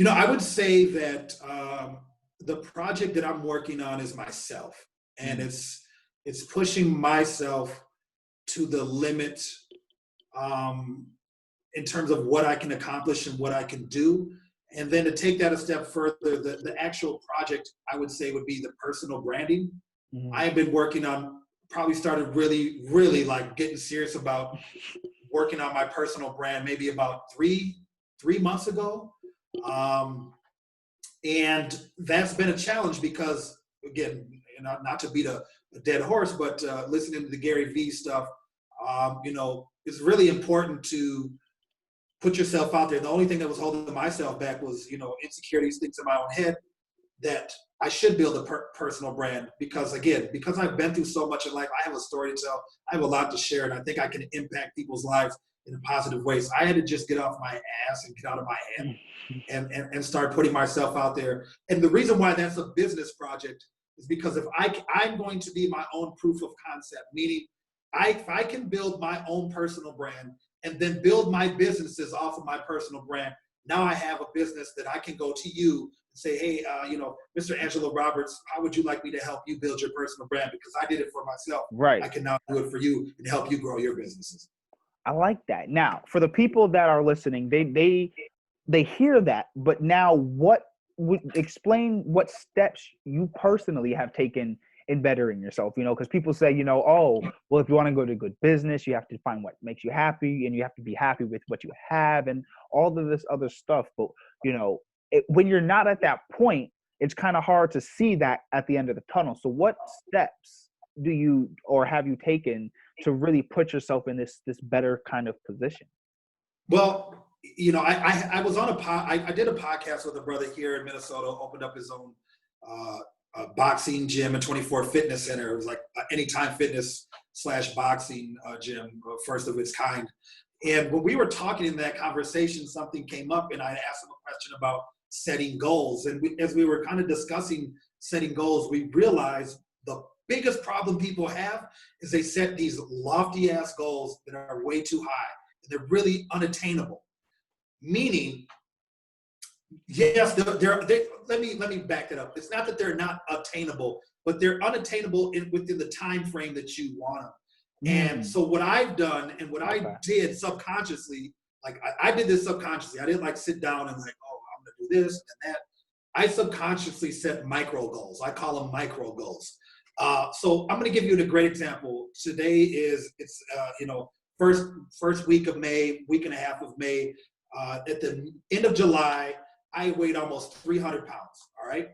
I would say that the project that I'm working on is myself, and Mm, it's pushing myself to the limit um, in terms of what I can accomplish and what I can do. And then to take that a step further, the actual project I would say would be the personal branding. I mm, have been working on, probably started really, really like getting serious about working on my personal brand maybe about three months ago. Um, and that's been a challenge because, again, not to beat a dead horse, but listening to the Gary Vee stuff, it's really important to put yourself out there. The only thing that was holding myself back was, insecurities, things in my own head that I should build a personal brand because, again, because I've been through so much in life, I have a story to tell. I have a lot to share, and I think I can impact people's lives in a positive way. So I had to just get off my ass and get out of my head mm, and start putting myself out there. And the reason why that's a business project is because if I'm going to be my own proof of concept, meaning if I can build my own personal brand and then build my businesses off of my personal brand, now I have a business that I can go to you and say, hey, Mr. Angelo Roberts, how would you like me to help you build your personal brand? Because I did it for myself. I right. can now do it for you and help you grow your businesses. I like that. Now, for the people that are listening, they hear that, but now what would explain what steps you personally have taken in bettering yourself? Because people say, oh, well, if you want to go to good business, you have to find what makes you happy, and you have to be happy with what you have, and all of this other stuff. But when you're not at that point, it's kind of hard to see that at the end of the tunnel. So, what steps do you or have you taken to really put yourself in this better kind of position? Well, I was on I did a podcast with a brother here in Minnesota, opened up his own boxing gym and 24 fitness center. It was like Anytime Fitness / boxing gym, first of its kind. And when we were talking in that conversation, something came up, and I asked him a question about setting goals. And as we were kind of discussing setting goals, we realized the biggest problem people have is they set these lofty ass goals that are way too high. They're really unattainable. Meaning, yes, let me back that up. It's not that they're not attainable, but they're unattainable within the time frame that you want them. And Mm, so what I've done and what I okay. did subconsciously, like I did this subconsciously. I didn't like sit down and like, oh, I'm gonna do this and that. I subconsciously set micro goals. I call them micro goals. So I'm going to give you a great example. Today it's first week of May, week and a half of May. At the end of July, I weighed almost 300 pounds. All right,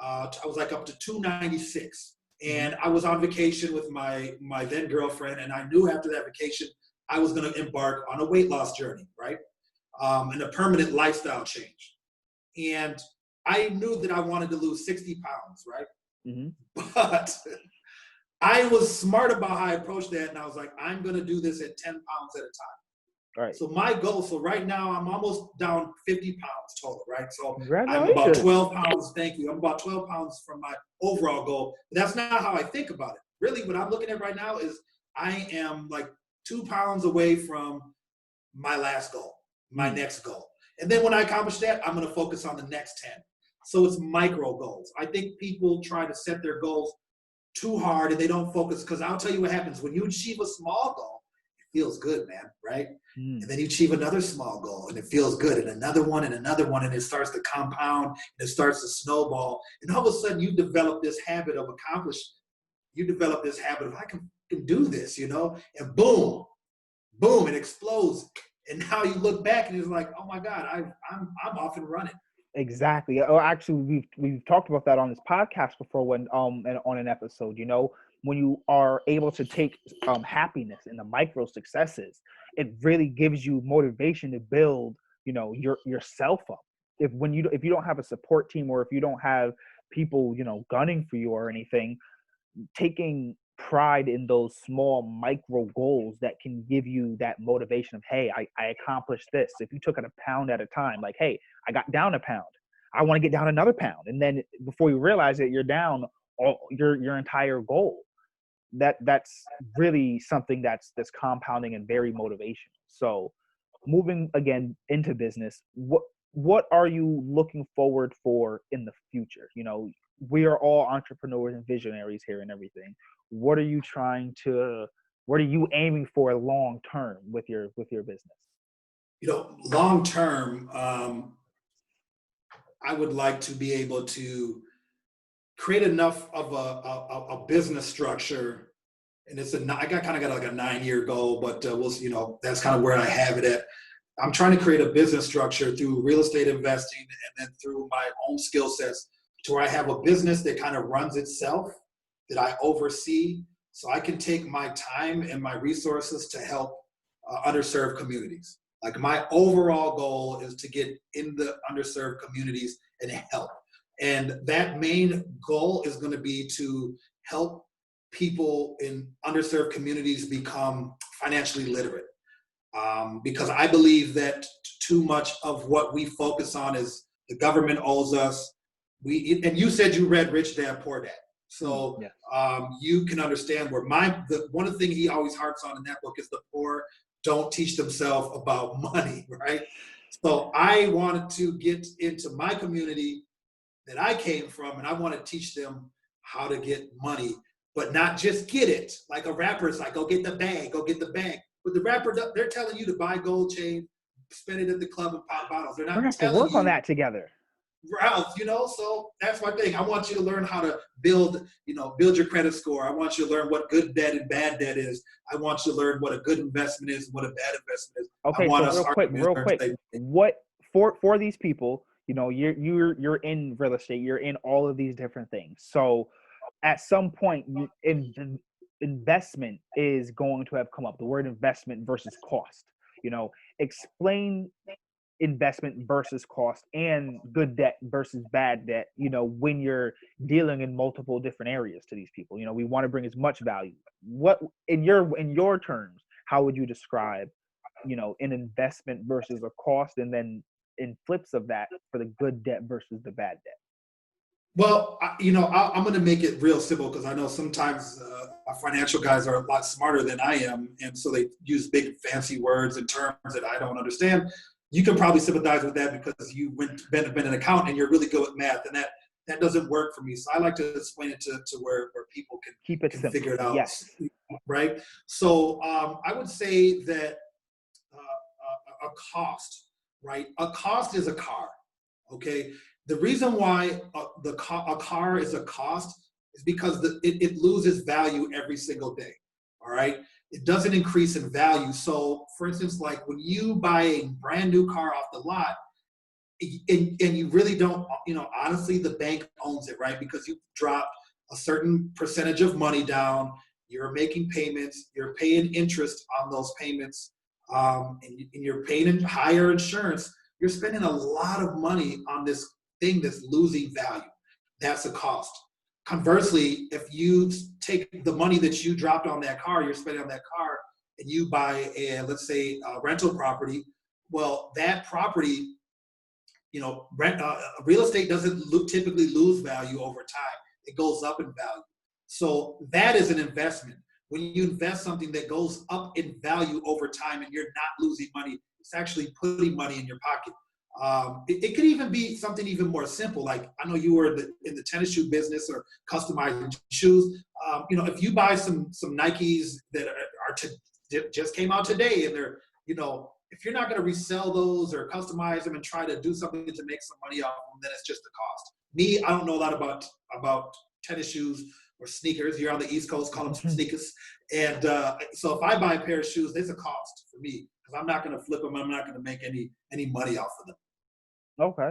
I was like up to 296, Hmm. and I was on vacation with my then girlfriend, and I knew after that vacation I was going to embark on a weight loss journey, right, and a permanent lifestyle change. And I knew that I wanted to lose 60 pounds, right? Hmm. But I was smart about how I approached that, and I was like, I'm going to do this at 10 pounds at a time. Right. So my goal, so right now I'm almost down 50 pounds total, right? So I'm about Congratulations. 12 pounds, thank you. I'm about 12 pounds from my overall goal. But that's not how I think about it. Really, what I'm looking at right now is I am like 2 pounds away from my last goal, my Mm, next goal. And then when I accomplish that, I'm going to focus on the next 10. So it's micro goals. I think people try to set their goals too hard and they don't focus, because I'll tell you what happens when you achieve a small goal, feels good, man, right? Mm, And then you achieve another small goal and it feels good, and another one and another one, and it starts to compound and it starts to snowball. And all of a sudden you develop this habit of you develop this habit of can do this, and boom, boom, it explodes. And now you look back and it's like, oh my God, I'm off and running. exactly. Oh, actually, we've talked about that on this podcast before when and on an episode. When you are able to take happiness and the micro successes, it really gives you motivation to build yourself up. If you don't have a support team, or if you don't have people gunning for you or anything, taking pride in those small micro goals that can give you that motivation of, hey, I accomplished this. If you took it a pound at a time, like, hey, I got down a pound, I want to get down another pound, and then before you realize it, you're down your entire goal. That's really something that's compounding and very motivational. So moving again into business, what are you looking forward for in the future? We are all entrepreneurs and visionaries here and everything. What are you what are you aiming for long term with your business? Long term, I would like to be able to create enough of a business structure. And I kind of got like a 9-year goal, but that's kind of where I have it at. I'm trying to create a business structure through real estate investing and then through my own skill sets to where I have a business that kind of runs itself, that I oversee, so I can take my time and my resources to help underserved communities. Like, my overall goal is to get in the underserved communities and help. And that main goal is going to be to help people in underserved communities become financially literate. Because I believe that too much of what we focus on is the government owes us. And you said you read Rich Dad Poor Dad, so Yes. you can understand where one of the things he always harps on in that book is the poor don't teach themselves about money, right? So I wanted to get into my community that I came from, and I want to teach them how to get money, but not just get it. Like a rapper's like, go get the bag, go get the bag. But the rapper, they're telling you to buy gold chain, spend it at the club and pop bottles. They're We're gonna not have to telling work on you, that together. Ralph, so that's my thing. I want you to learn how to build your credit score. I want you to learn what good debt and bad debt is. I want you to learn what a good investment is and what a bad investment is. I Okay, want so us real quick, what for these people, you're in real estate, you're in all of these different things. So at some point, investment is going to have come up. The word investment versus cost. Explain investment versus cost, and good debt versus bad debt. When you're dealing in multiple different areas to these people, we want to bring as much value. What in your terms, how would you describe an investment versus a cost, and then in flips of that for the good debt versus the bad debt? Well, I'm going to make it real simple, because I know sometimes our financial guys are a lot smarter than I am, and so they use big fancy words and terms that I don't understand. You can probably sympathize with that because you've been an accountant and you're really good with math, and that doesn't work for me. So I like to explain it to where people Keep it can simple. figure it out, Yes. right? So I would say that a cost, right? A cost is a car, okay? The reason why a car is a cost is because it loses value every single day, all right? It doesn't increase in value. So, for instance, like when you buy a brand new car off the lot, and you really don't, honestly, the bank owns it, right? Because you dropped a certain percentage of money down, you're making payments, you're paying interest on those payments, and you're paying higher insurance. You're spending a lot of money on this thing that's losing value. That's a cost. Conversely, if you take the money that you dropped on that car, you're spending on that car, and you buy let's say a rental property, well, that property, real estate doesn't typically lose value over time. It goes up in value. So that is an investment. When you invest something that goes up in value over time and you're not losing money, it's actually putting money in your pocket. It could even be something even more simple. Like, I know you were in the tennis shoe business or customizing shoes. If you buy some Nikes that are just came out today, and they're, if you're not going to resell those or customize them and try to do something to make some money off them, then it's just the cost. Me, I don't know a lot about tennis shoes or sneakers. You're on the East Coast, call them sneakers. And so if I buy a pair of shoes, there's a cost for me because I'm not going to flip them. I'm not going to make any money off of them. Okay.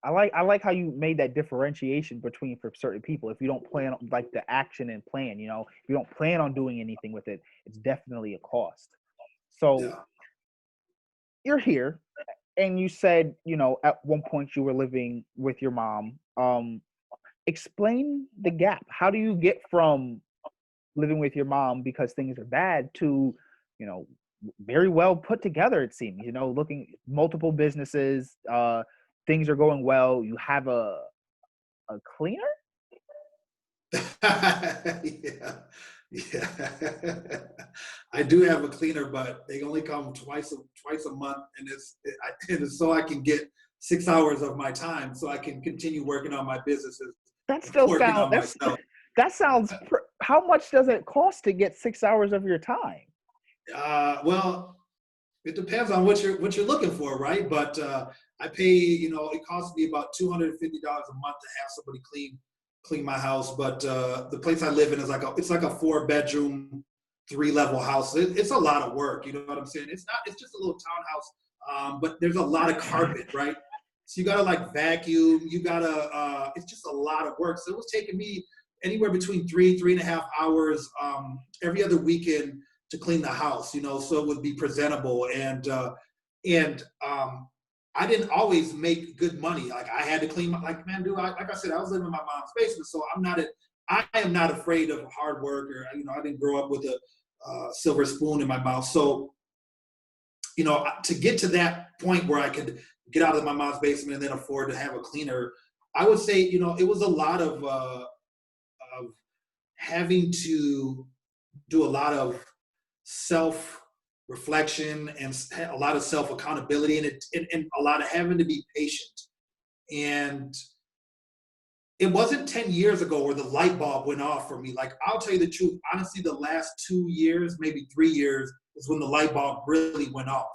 I like how you made that differentiation between for certain people. If you don't plan on like the action and plan, if you don't plan on doing anything with it, it's definitely a cost. So Yeah. you're here and you said, at one point you were living with your mom. Explain the gap. How do you get from living with your mom because things are bad to, you know, very well put together, it seems, looking multiple businesses, things are going well. You have a cleaner? Yeah, yeah. I do have a cleaner, but they only come twice a month, and it's so I can get 6 hours of my time, so I can continue working on my businesses, That still working sounds on myself. that sounds how much does it cost to get 6 hours of your time? Well, it depends on what you're looking for, right? But I pay, it costs me about $250 a month to have somebody clean my house. But the place I live in is it's like a 4-bedroom, 3-level house. It's a lot of work. You know what I'm saying? It's just a little townhouse, but there's a lot of carpet, right? So you gotta like vacuum. You gotta. It's just a lot of work. So it was taking me anywhere between 3.5 hours every other weekend to clean the house, so it would be presentable. And I didn't always make good money. Like I had to clean like, man, dude, like I said, I was living in my mom's basement, so I am not afraid of hard work, or I didn't grow up with a silver spoon in my mouth. So to get to that point where I could get out of my mom's basement and then afford to have a cleaner, I would say, it was a lot of having to do a lot of self reflection and a lot of self accountability, and a lot of having to be patient. And it wasn't 10 years ago where the light bulb went off for me. Like, I'll tell you the truth, honestly, the last 2 years, maybe 3 years, is when the light bulb really went off.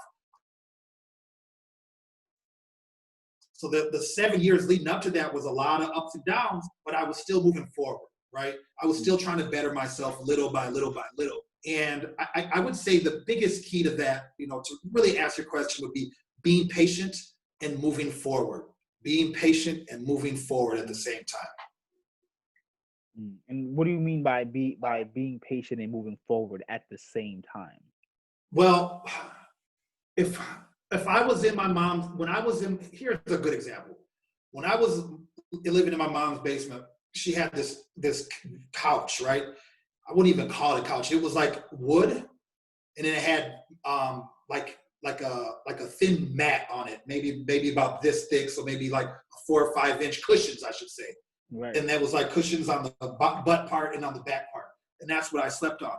So the 7 years leading up to that was a lot of ups and downs, but I was still moving forward, right? I was still trying to better myself little by little by little. And I would say the biggest key to that, to really ask your question, would be being patient and moving forward. Being patient and moving forward at the same time. And what do you mean by being patient and moving forward at the same time? Well, if I was in my mom's, here's a good example. When I was living in my mom's basement, she had this couch, right? I wouldn't even call it a couch. It was like wood, and then it had like a thin mat on it, maybe about this thick, so maybe like 4 or 5 inch cushions, I should say. Right. And that was like cushions on the butt part and on the back part, and that's what I slept on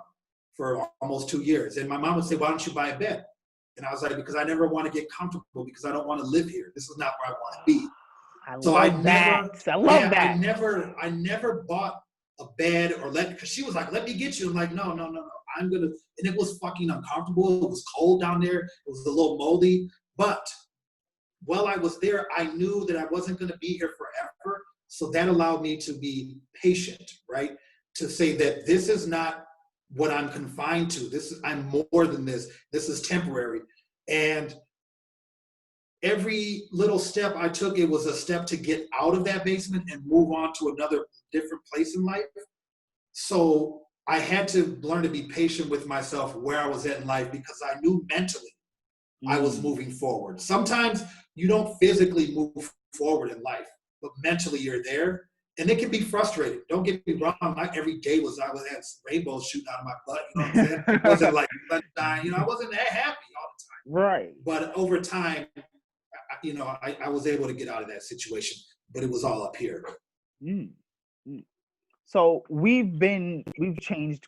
for almost 2 years. And my mom would say, "Why don't you buy a bed?" And I was like, "Because I never want to get comfortable, because I don't want to live here. This is not where I want to be." I So love that. I love that. I never bought a bed because she was like, "Let me get you." I'm like, no. I'm gonna, and it was fucking uncomfortable. It was cold down there. It was a little moldy. But while I was there, I knew that I wasn't gonna be here forever. So that allowed me to be patient, right? To say that this is not what I'm confined to. I'm more than this. This is temporary. And every little step I took, it was a step to get out of that basement and move on to another different place in life. So I had to learn to be patient with myself where I was at in life, because I knew mentally I was moving forward. Sometimes you don't physically move forward in life, but mentally you're there. And it can be frustrating. Don't get me wrong. Not every day I had rainbows shooting out of my butt. You know what I'm saying? It wasn't like sunshine. I wasn't that happy all the time. Right. But over time, I was able to get out of that situation, but it was all up here. So we've changed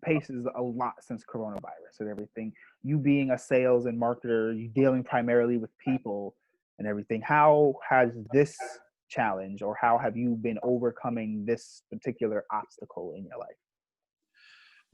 paces a lot since coronavirus and everything. You being a sales and marketer, you dealing primarily with people and everything. How has this challenge, or how have you been overcoming this particular obstacle in your life?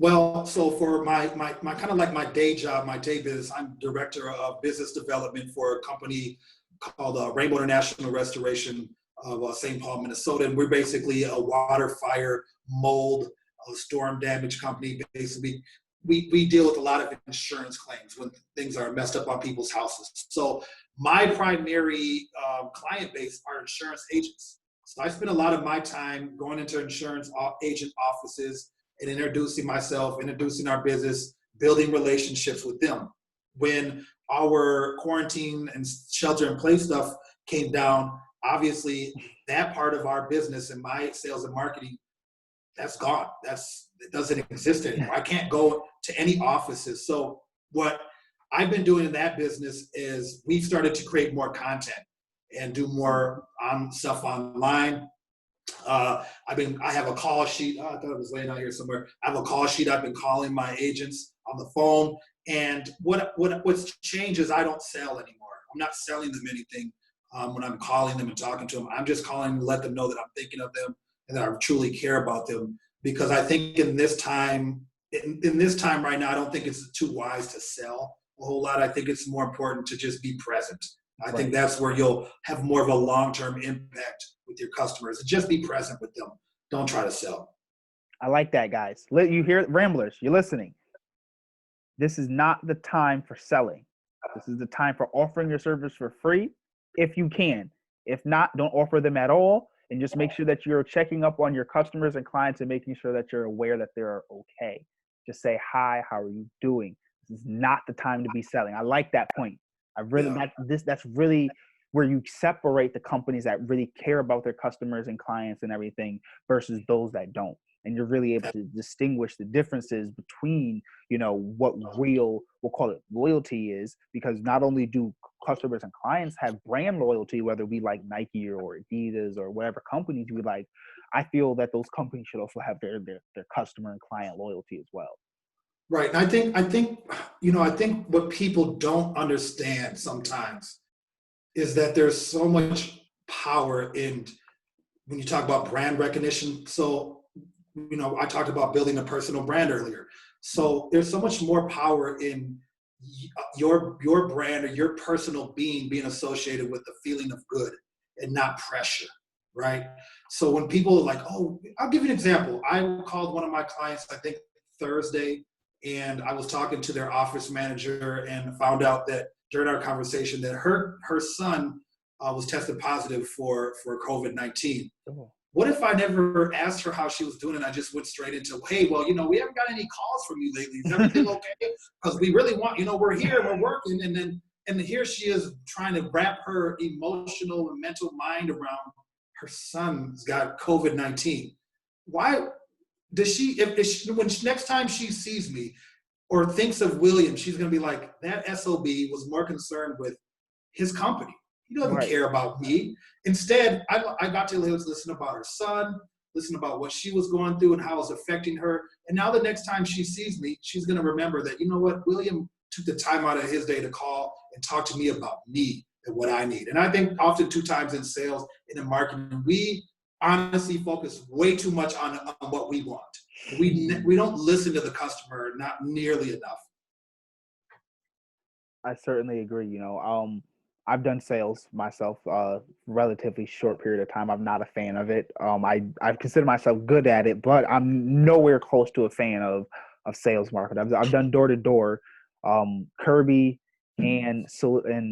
Well, so for my kind of like my day job, my day business, I'm director of business development for a company called Rainbow International Restoration of St. Paul, Minnesota. And we're basically a water, fire, mold, storm damage company. Basically, we deal with a lot of insurance claims when things are messed up on people's houses. So my primary client base are insurance agents. So I spend a lot of my time going into insurance agent offices and introducing myself, introducing our business, building relationships with them. When our quarantine and shelter in place stuff came down, obviously that part of our business and my sales and marketing, that's gone. It doesn't exist anymore. I can't go to any offices. So what I've been doing in that business is we've started to create more content and do more stuff online. I have a call sheet. Oh, I thought it was laying out here somewhere. I have a call sheet. I've been calling my agents on the phone. And what's changed is I don't sell anymore. I'm not selling them anything when I'm calling them and talking to them. I'm just calling to let them know that I'm thinking of them and that I truly care about them. Because I think in this time right now, I don't think it's too wise to sell a whole lot. I think it's more important to just be present. I think that's where you'll have more of a long-term impact with your customers. Just be present with them. Don't try to sell. I like that, guys. You hear ramblers, you're listening. This is not the time for selling. This is the time for offering your service for free if you can. If not, don't offer them at all. And just make sure that you're checking up on your customers and clients and making sure that you're aware that they're okay. Just say, hi, how are you doing? This is not the time to be selling. I like that point. That's really where you separate the companies that really care about their customers and clients and everything versus those that don't. And you're really able to distinguish the differences between, what real, we'll call it loyalty is, because not only do customers and clients have brand loyalty, whether we like Nike or Adidas or whatever companies we like, I feel that those companies should also have their customer and client loyalty as well. Right. And I think what people don't understand sometimes is that there's so much power in when you talk about brand recognition. So, I talked about building a personal brand earlier. So there's so much more power in your brand or your personal being associated with the feeling of good and not pressure, right? So when people are like, oh, I'll give you an example. I called one of my clients, I think Thursday, and I was talking to their office manager and found out that during our conversation that her son was tested positive for COVID-19. Oh. What if I never asked her how she was doing and I just went straight into, hey, well, we haven't got any calls from you lately. Is everything okay? Because we really want, we're here, we're working. And here she is trying to wrap her emotional and mental mind around her son's got COVID-19. Why does she, next time she sees me or thinks of William, she's going to be like, that SOB was more concerned with his company. He doesn't care about me. Instead, I got to listen about her son, listen about what she was going through and how it was affecting her. And now the next time she sees me, she's going to remember that, William took the time out of his day to call and talk to me about me and what I need. And I think often 2 times in sales and in marketing, we honestly focus way too much on what we want. We don't listen to the customer, not nearly enough. I certainly agree. I've done sales myself, relatively short period of time. I'm not a fan of it. I consider myself good at it, but I'm nowhere close to a fan of sales marketing. I've done door to door, Kirby, and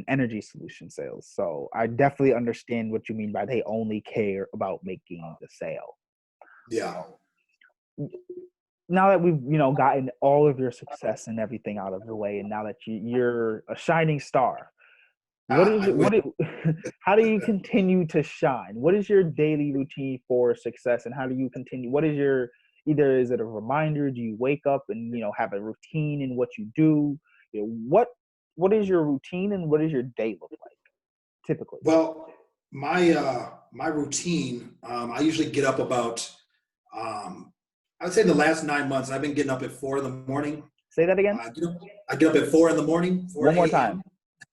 energy solution sales. So I definitely understand what you mean by they only care about making the sale. Yeah. Now that we've gotten all of your success and everything out of the way, and now that you're a shining star. How do you continue to shine? What is your daily routine for success, and how do you continue? What is either is it a reminder? Do you wake up and have a routine in what you do? What is your routine and what does your day look like typically? Well, my routine, I usually get up about I would say in the last 9 months I've been getting up at 4 in the morning. Say that again. I get up at 4 in the morning. 4 One more time.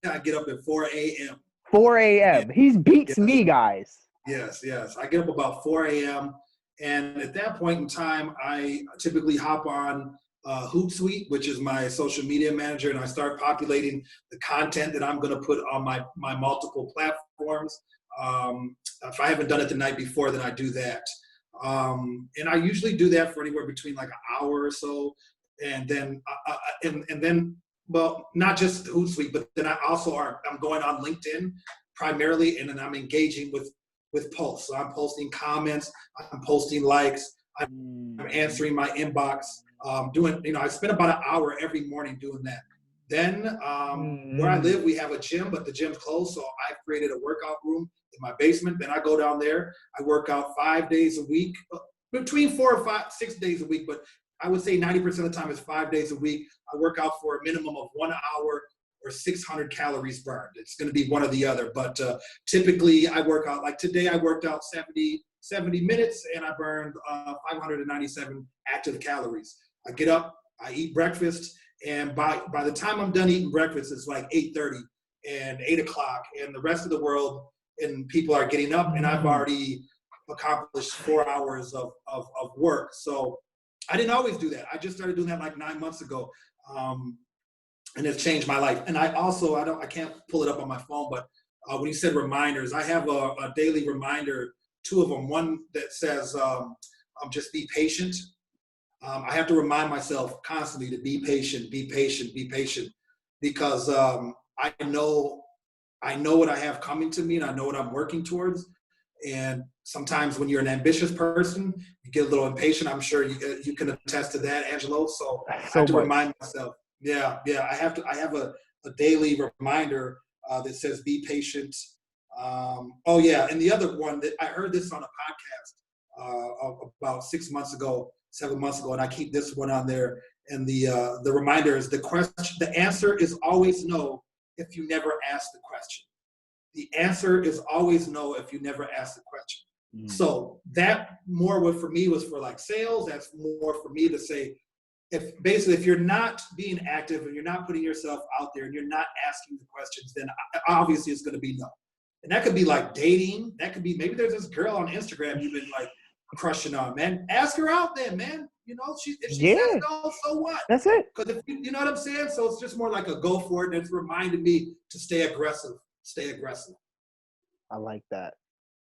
I get up at 4 a.m. 4 a.m. He beats me, guys. Yes. I get up about 4 a.m. And at that point in time, I typically hop on Hootsuite, which is my social media manager, and I start populating the content that I'm going to put on my multiple platforms. If I haven't done it the night before, then I do that. And I usually do that for anywhere between like an hour or so. And then, well, not just Hootsuite, but then I'm going on LinkedIn primarily, and then I'm engaging with posts. So I'm posting comments, I'm posting likes, I'm answering my inbox, I spend about an hour every morning doing that. Then where I live, we have a gym, but the gym's closed. So I've created a workout room in my basement. Then I go down there. I work out 5 days a week, between 4 or 6 days a week. But I would say 90% of the time is 5 days a week. I work out for a minimum of 1 hour or 600 calories burned. It's going to be one or the other. But typically I work out, like today I worked out 70 minutes and I burned 597 active calories. I get up, I eat breakfast, and by the time I'm done eating breakfast, it's like 8:30 and 8 o'clock, and the rest of the world and people are getting up, and I've already accomplished 4 hours of work. So I didn't always do that. I just started doing that like 9 months ago, and it's changed my life. And I can't pull it up on my phone, but when you said reminders, I have a daily reminder, 2 of them. One that says just be patient. I have to remind myself constantly to be patient, be patient, be patient, because I know what I have coming to me, and I know what I'm working towards. And sometimes when you're an ambitious person, you get a little impatient. I'm sure you can attest to that, Angelo. So I have to remind myself. Yeah. I have a daily reminder that says be patient. And the other one that I heard this on a podcast about 7 months ago, and I keep this one on there. And the reminder is the answer is always no if you never ask the question. The answer is always no if you never ask the question. So that for me was for like sales. That's more for me to say, if you're not being active and you're not putting yourself out there and you're not asking the questions, then obviously it's going to be no. And that could be like dating. That could be, maybe there's this girl on Instagram you've been like crushing on, man. Ask her out then, man. If she says no, so what? That's it. Because you know what I'm saying? So it's just more like a go for it. And it's reminded me to stay aggressive. Stay aggressive. I like that.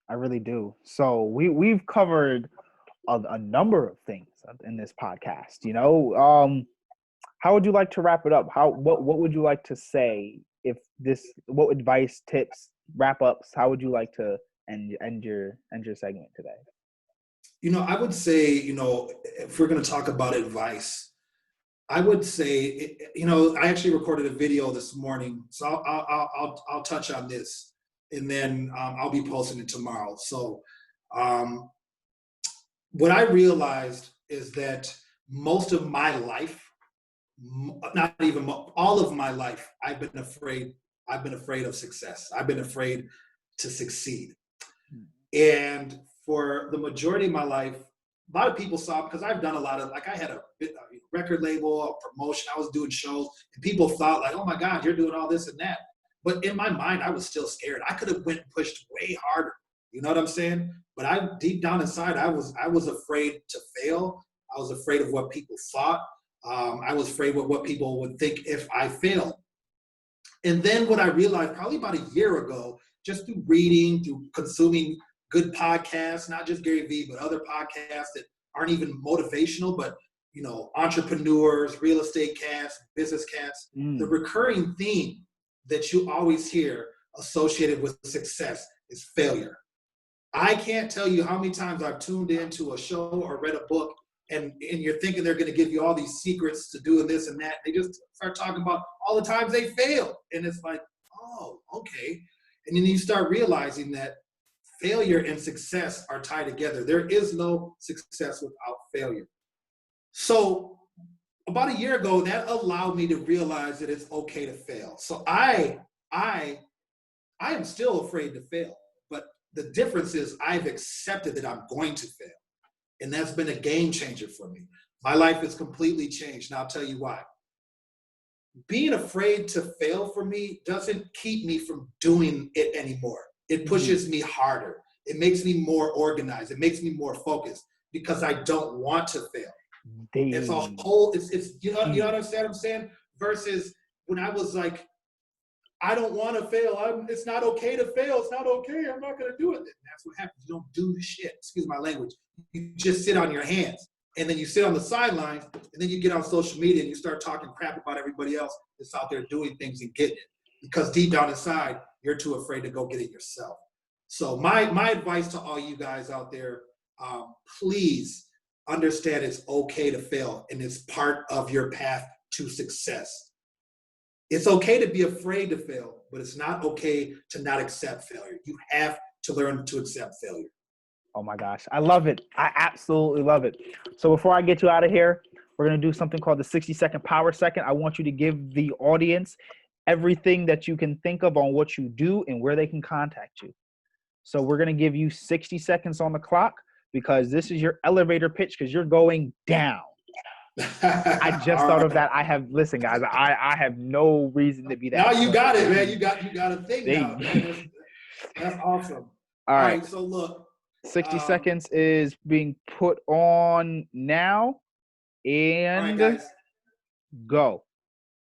I really do. So we've covered a number of things in this podcast. How would you like to wrap it up? What would you like to say what advice, tips, wrap ups? How would you like to end your segment today? I would say, if we're going to talk about advice, I would say, I actually recorded a video this morning, so I'll touch on this, and then I'll be posting it tomorrow. So what I realized is that most of my life, not even all of my life, I've been afraid of success. I've been afraid to succeed. And for the majority of my life, a lot of people saw, because I've done a lot of, like I had a record label, a promotion, I was doing shows, and people thought like, oh my God, you're doing all this and that. But in my mind, I was still scared. I could have went and pushed way harder. You know what I'm saying? But deep down inside, I was afraid to fail. I was afraid of what people thought. I was afraid of what people would think if I failed. And then what I realized probably about a year ago, just through reading, through consuming good podcasts, not just Gary Vee, but other podcasts that aren't even motivational, but entrepreneurs, real estate casts, business casts, the recurring theme that you always hear associated with success is failure. I can't tell you how many times I've tuned into a show or read a book, and you're thinking they're going to give you all these secrets to doing this and that. They just start talking about all the times they failed. And it's like, oh, okay. And then you start realizing that failure and success are tied together. There is no success without failure. So about a year ago, that allowed me to realize that it's okay to fail. So I am still afraid to fail, but the difference is I've accepted that I'm going to fail. And that's been a game changer for me. My life has completely changed. And I'll tell you why. Being afraid to fail for me doesn't keep me from doing it anymore. It pushes me harder. It makes me more organized. It makes me more focused because I don't want to fail. It's a They whole, it's you know mm. what I'm saying? Versus when I was like, I don't want to fail. It's not okay to fail. It's not okay. I'm not going to do it. And that's what happens. You don't do the shit. Excuse my language. You just sit on your hands. And then you sit on the sidelines. And then you get on social media and you start talking crap about everybody else that's out there doing things and getting it. Because deep down inside, you're too afraid to go get it yourself. So my advice to all you guys out there, please understand it's okay to fail. And it's part of your path to success. It's okay to be afraid to fail, but it's not okay to not accept failure. You have to learn to accept failure. Oh my gosh, I love it. I absolutely love it. So before I get you out of here, we're going to do something called the 60-second power second. I want you to give the audience everything that you can think of on what you do and where they can contact you. So we're going to give you 60 seconds on the clock because this is your elevator pitch because you're going down. I just thought of that. Listen, guys, I have no reason to be that. Now you got it, man. You got a thing now. That's awesome. All right. So look, 60 seconds is being put on now, and all right, guys. Go.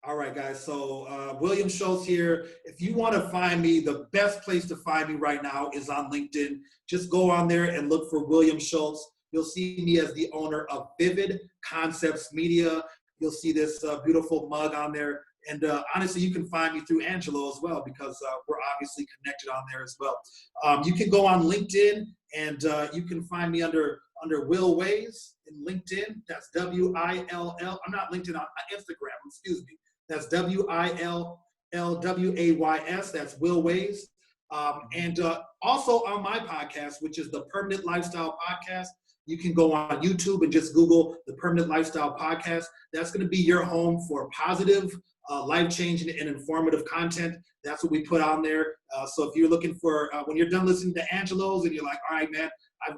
All right, guys. So William Schultz here. If you want to find me, the best place to find me right now is on LinkedIn. Just go on there and look for William Schultz. You'll see me as the owner of Vivid Concepts Media. You'll see this beautiful mug on there. And honestly, you can find me through Angelo as well because we're obviously connected on there as well. You can go on LinkedIn and you can find me under Will Ways in LinkedIn. That's WILL. I'm not LinkedIn, on Instagram, excuse me. That's WILLWAYS. That's Will Ways. And also on my podcast, which is the Permanent Lifestyle Podcast. You can go on YouTube and just Google the Permanent Lifestyle Podcast. That's going to be your home for positive, life-changing, and informative content. That's what we put on there. So if you're looking for, when you're done listening to Angelo's and you're like, all right, man,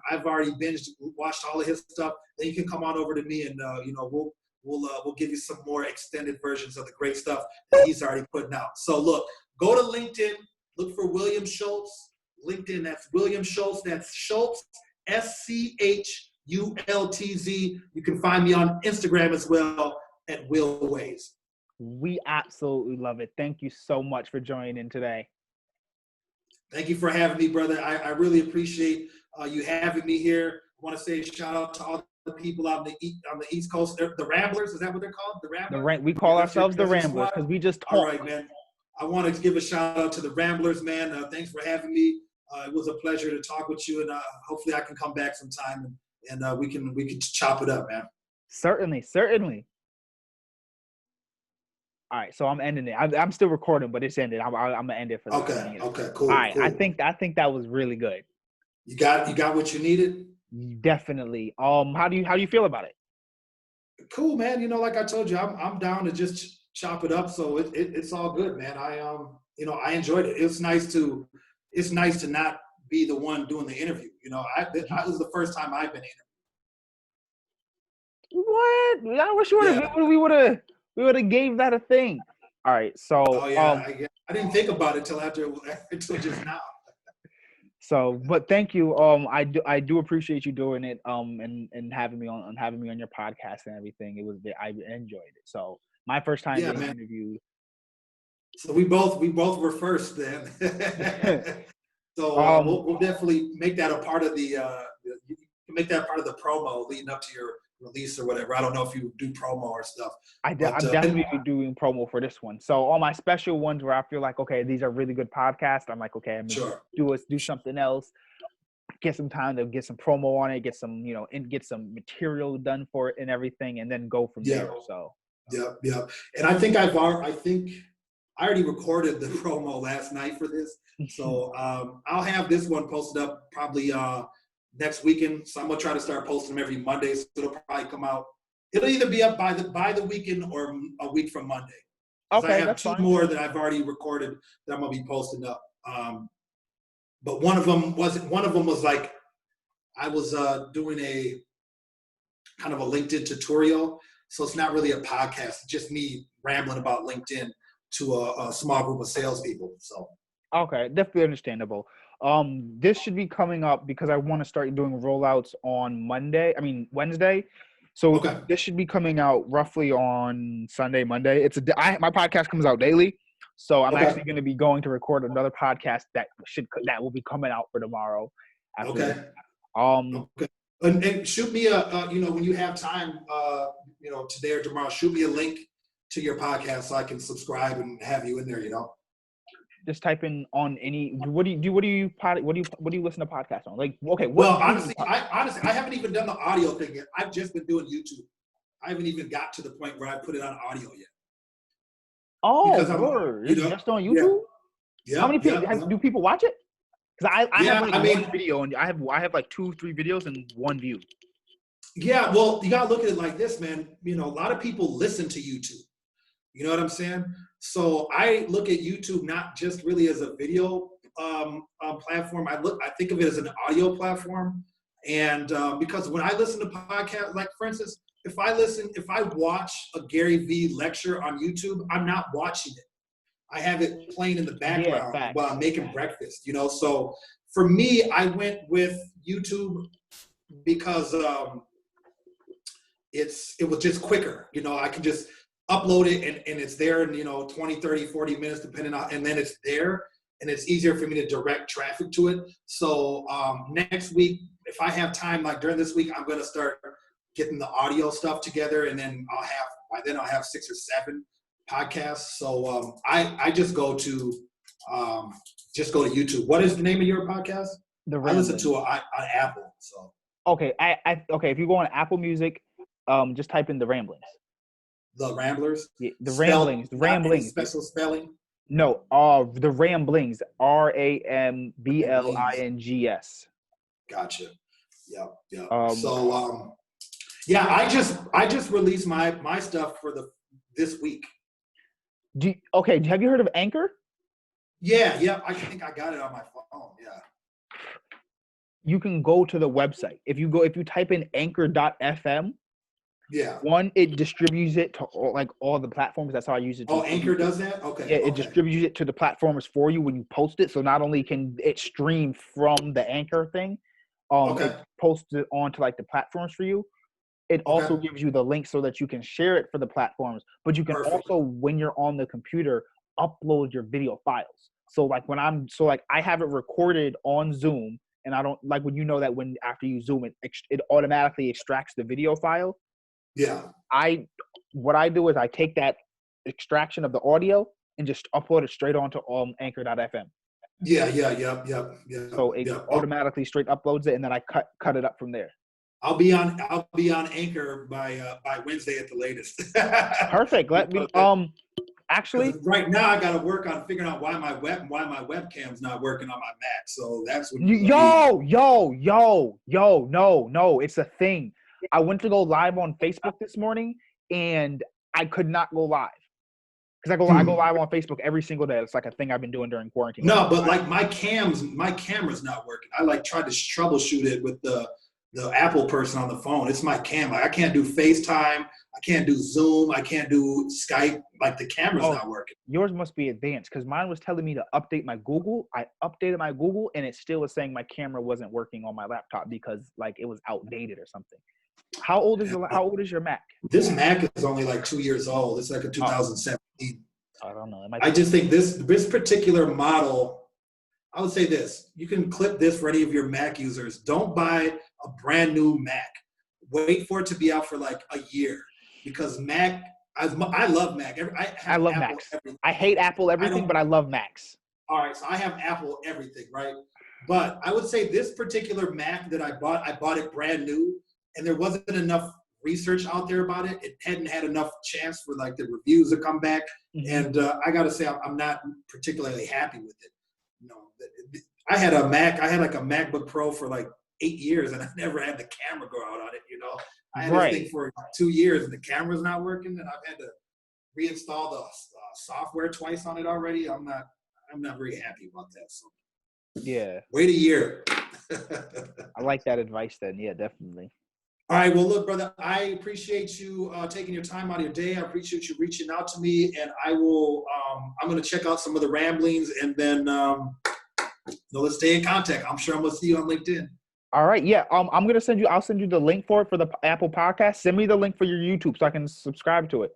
I've already binged, watched all of his stuff, then you can come on over to me and, we'll give you some more extended versions of the great stuff that he's already putting out. So look, go to LinkedIn, look for William Schultz. LinkedIn, that's William Schultz. That's Schultz, SCHULTZ. You can find me on Instagram as well at Will Ways. We absolutely love it. Thank you so much for joining in today. Thank you for having me, brother. I really appreciate you having me here. I want to say a shout out to all the people on the East Coast. The Ramblers, is that what they're called? The Ramblers? We call ourselves the Ramblers because we just talk. All right, man. I want to give a shout out to the Ramblers, man. Thanks for having me. It was a pleasure to talk with you, and hopefully I can come back sometime and we can chop it up, man. Certainly. All right, so I'm ending it. I'm still recording, but it's ended. I'm gonna end it for this. Okay, cool. All right, cool. I think that was really good. You got what you needed? Definitely. How do you feel about it? Cool, man. Like I told you, I'm down to just chop it up. So it's all good, man. I enjoyed it. It's nice to not be the one doing the interview. It was the first time I've been interviewed. What? I wish we would have gave that a thing. All right, so I didn't think about it until just now. So, but thank you. I do appreciate you doing it. And having me on your podcast and everything. I enjoyed it. So my first time being interviewed. So we both were first then. So we'll definitely make that a part of the promo leading up to your release or whatever. I don't know if you do promo or stuff. I'm definitely doing promo for this one. So all my special ones where I feel like, okay, these are really good podcasts. I'm like, okay, I'm gonna do something else. Get some time to get some promo on it, get some, and get some material done for it and everything, and then go from there. So yeah. And I think I already recorded the promo last night for this. So I'll have this one posted up probably next weekend. So I'm gonna try to start posting them every Monday. So it'll probably come out. It'll either be up by the weekend or a week from Monday. Okay, I have two more that I've already recorded that I'm gonna be posting up. But one of them was like I was doing a kind of a LinkedIn tutorial. So it's not really a podcast. It's just me rambling about LinkedIn to a small group of salespeople. So okay, definitely understandable. This should be coming up because I want to start doing rollouts on Wednesday. So Okay. this should be coming out roughly on Sunday, Monday. My podcast comes out daily, so I'm Okay. actually going to be going to record another podcast that will be coming out for tomorrow after this. Okay. Um, Okay. And shoot me when you have time, today or tomorrow, shoot me a link to your podcast so I can subscribe and have you in there. just type in on any. What do you listen to podcasts on? Like, okay, Well, honestly, I haven't even done the audio thing yet. I've just been doing YouTube. I haven't even got to the point where I put it on audio yet. Oh, Because I'm, word! It's just on yeah, YouTube. How yeah, many people yeah. do people watch it? Because I have Yeah, like I mean, one video, and I have like 2-3 videos and one view. yeah, well, you gotta look at it like this, man. A lot of people listen to YouTube. You know what I'm saying? So I look at YouTube not just really as a video platform. I think of it as an audio platform, and because when I listen to podcasts, like for instance, if I watch a Gary Vee lecture on YouTube, I'm not watching it. I have it playing in the Yeah, background while facts. I'm making breakfast. So for me, I went with YouTube because it was just quicker. I can just upload it and it's there in 20, 30, 40 minutes depending on, and then it's there and it's easier for me to direct traffic to it. So next week, if I have time, like during this week, I'm going to start getting the audio stuff together, and then I'll have 6 or 7 podcasts. So I just go to YouTube. What is the name of your podcast? The I listen Ramblings. to it on Apple. So Okay, okay. If you go on Apple Music, just type in the Ramblings. The Ramblers. Yeah, the Spelled Ramblings. The not any Ramblings. special spelling. No, the Ramblings. RAMBLINGS. Gotcha. Yep. Yep. Um, So yeah, I just released my stuff for this week. okay. Have you heard of Anchor? Yeah. Yeah. I think I got it on my phone. Yeah. You can go to the website. If you type in anchor.fm, Yeah. one, it distributes it to all the platforms. That's how I use it. Oh, Anchor does that? Okay. Yeah, it Okay. distributes it to the platforms for you when you post it. So not only can it stream from the Anchor thing, Okay. it posts it onto like the platforms for you. It also gives you the link so that you can share it for the platforms. But you can Perfect. also, when you're on the computer, upload your video files. So like I have it recorded on Zoom, and I don't like when that after you Zoom it automatically extracts the video file. Yeah. What I do is I take that extraction of the audio and just upload it straight onto anchor.fm. Yeah. Yep. So it automatically straight uploads it, and then I cut it up from there. I'll be on Anchor by Wednesday at the latest. Perfect. Let me actually right now I got to work on figuring out why my webcam's not working on my Mac. So that's what no, it's a thing. I went to go live on Facebook this morning and I could not go live. Because I go live on Facebook every single day. It's like a thing I've been doing during quarantine. No, but like my camera's not working. I tried to troubleshoot it with the Apple person on the phone. It's my camera. I can't do FaceTime. I can't do Zoom. I can't do Skype. Like the camera's not working. Yours must be advanced because mine was telling me to update my Google. I updated my Google and it still was saying my camera wasn't working on my laptop because like it was outdated or something. How old is your Mac? This Mac is only like 2 years old. It's like a 2017. I don't know. I just think this particular model, I would say this. You can clip this for any of your Mac users. Don't buy a brand new Mac. Wait for it to be out for like a year because Mac, I love Mac. I love Macs. Everything. I hate Apple everything, but I love Macs. All right, so I have Apple everything, right? But I would say this particular Mac that I bought it brand new, and there wasn't enough research out there about it. It hadn't had enough chance for like the reviews to come back, and I got to say I'm not particularly happy with it. I had a Mac. I had like a MacBook Pro for like 8 years, and I never had the camera go out on it. I had this thing for 2 years, and the camera's not working, and I've had to reinstall the software twice on it already. I'm not very happy about that. So yeah, wait a year. I like that advice. Then yeah, definitely. All right. Well, look, brother, I appreciate you taking your time out of your day. I appreciate you reaching out to me, and I will. I'm going to check out some of the ramblings, and then let's stay in contact. I'm sure I'm going to see you on LinkedIn. All right. Yeah. I'll send you the link for it for the Apple podcast. Send me the link for your YouTube so I can subscribe to it.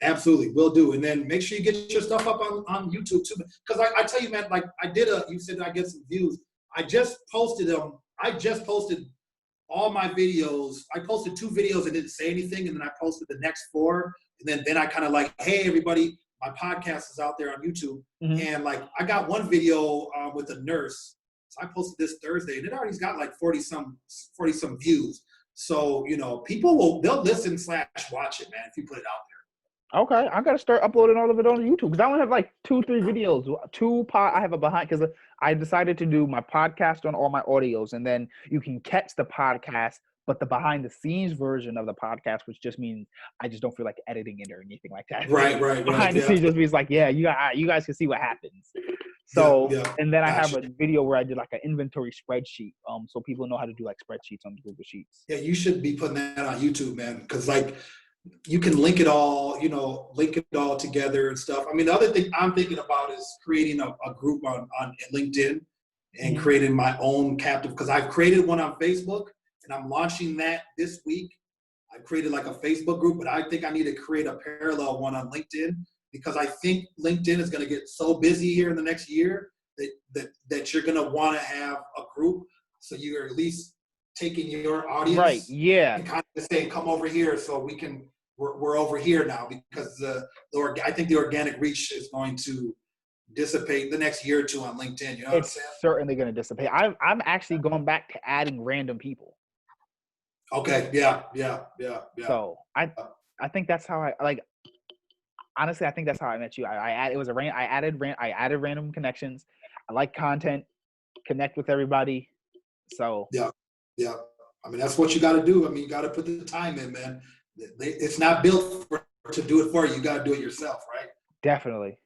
Absolutely, will do. And then make sure you get your stuff up on YouTube too. Because I tell you, man, like you said I get some views. I just posted them. I just posted all my videos. I posted 2 videos and didn't say anything. And then I posted the next 4. And then I kind of like, hey, everybody, my podcast is out there on YouTube. Mm-hmm. And like, I got one video with a nurse. So I posted this Thursday and it already got like 40 some views. So, they'll listen / watch it, man, if you put it out there. Okay, I gotta start uploading all of it on YouTube because I only have like 2-3 videos. I have a behind because I decided to do my podcast on all my audios, and then you can catch the podcast, but the behind the scenes version of the podcast, which just means I just don't feel like editing it or anything like that. Right. Behind the scenes just means like, yeah, you guys can see what happens. So, and then I have a video where I did like an inventory spreadsheet, so people know how to do like spreadsheets on Google Sheets. Yeah, you should be putting that on YouTube, man, because like, you can link it all together and stuff. I mean, the other thing I'm thinking about is creating a group on LinkedIn and creating my own captive, because I've created one on Facebook and I'm launching that this week. I created like a Facebook group, but I think I need to create a parallel one on LinkedIn because I think LinkedIn is going to get so busy here in the next year that you're going to want to have a group so you're at least taking your audience, right? Yeah, and kind of saying, "Come over here," so we're over here now because I think the organic reach is going to dissipate the next year or 2 on LinkedIn. You know what I'm saying? It's certainly going to dissipate. I'm actually going back to adding random people. Okay. Yeah. So I think that's how I like. Honestly, I think that's how I met you. I added random connections. I like content, connect with everybody. So yeah. I mean, that's what you got to do. I mean, you got to put the time in, man. It's not built to do it for you. You got to do it yourself, right? Definitely.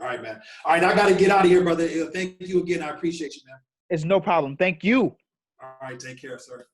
All right, man. All right, I got to get out of here, brother. Thank you again. I appreciate you, man. It's no problem. Thank you. All right, take care, sir.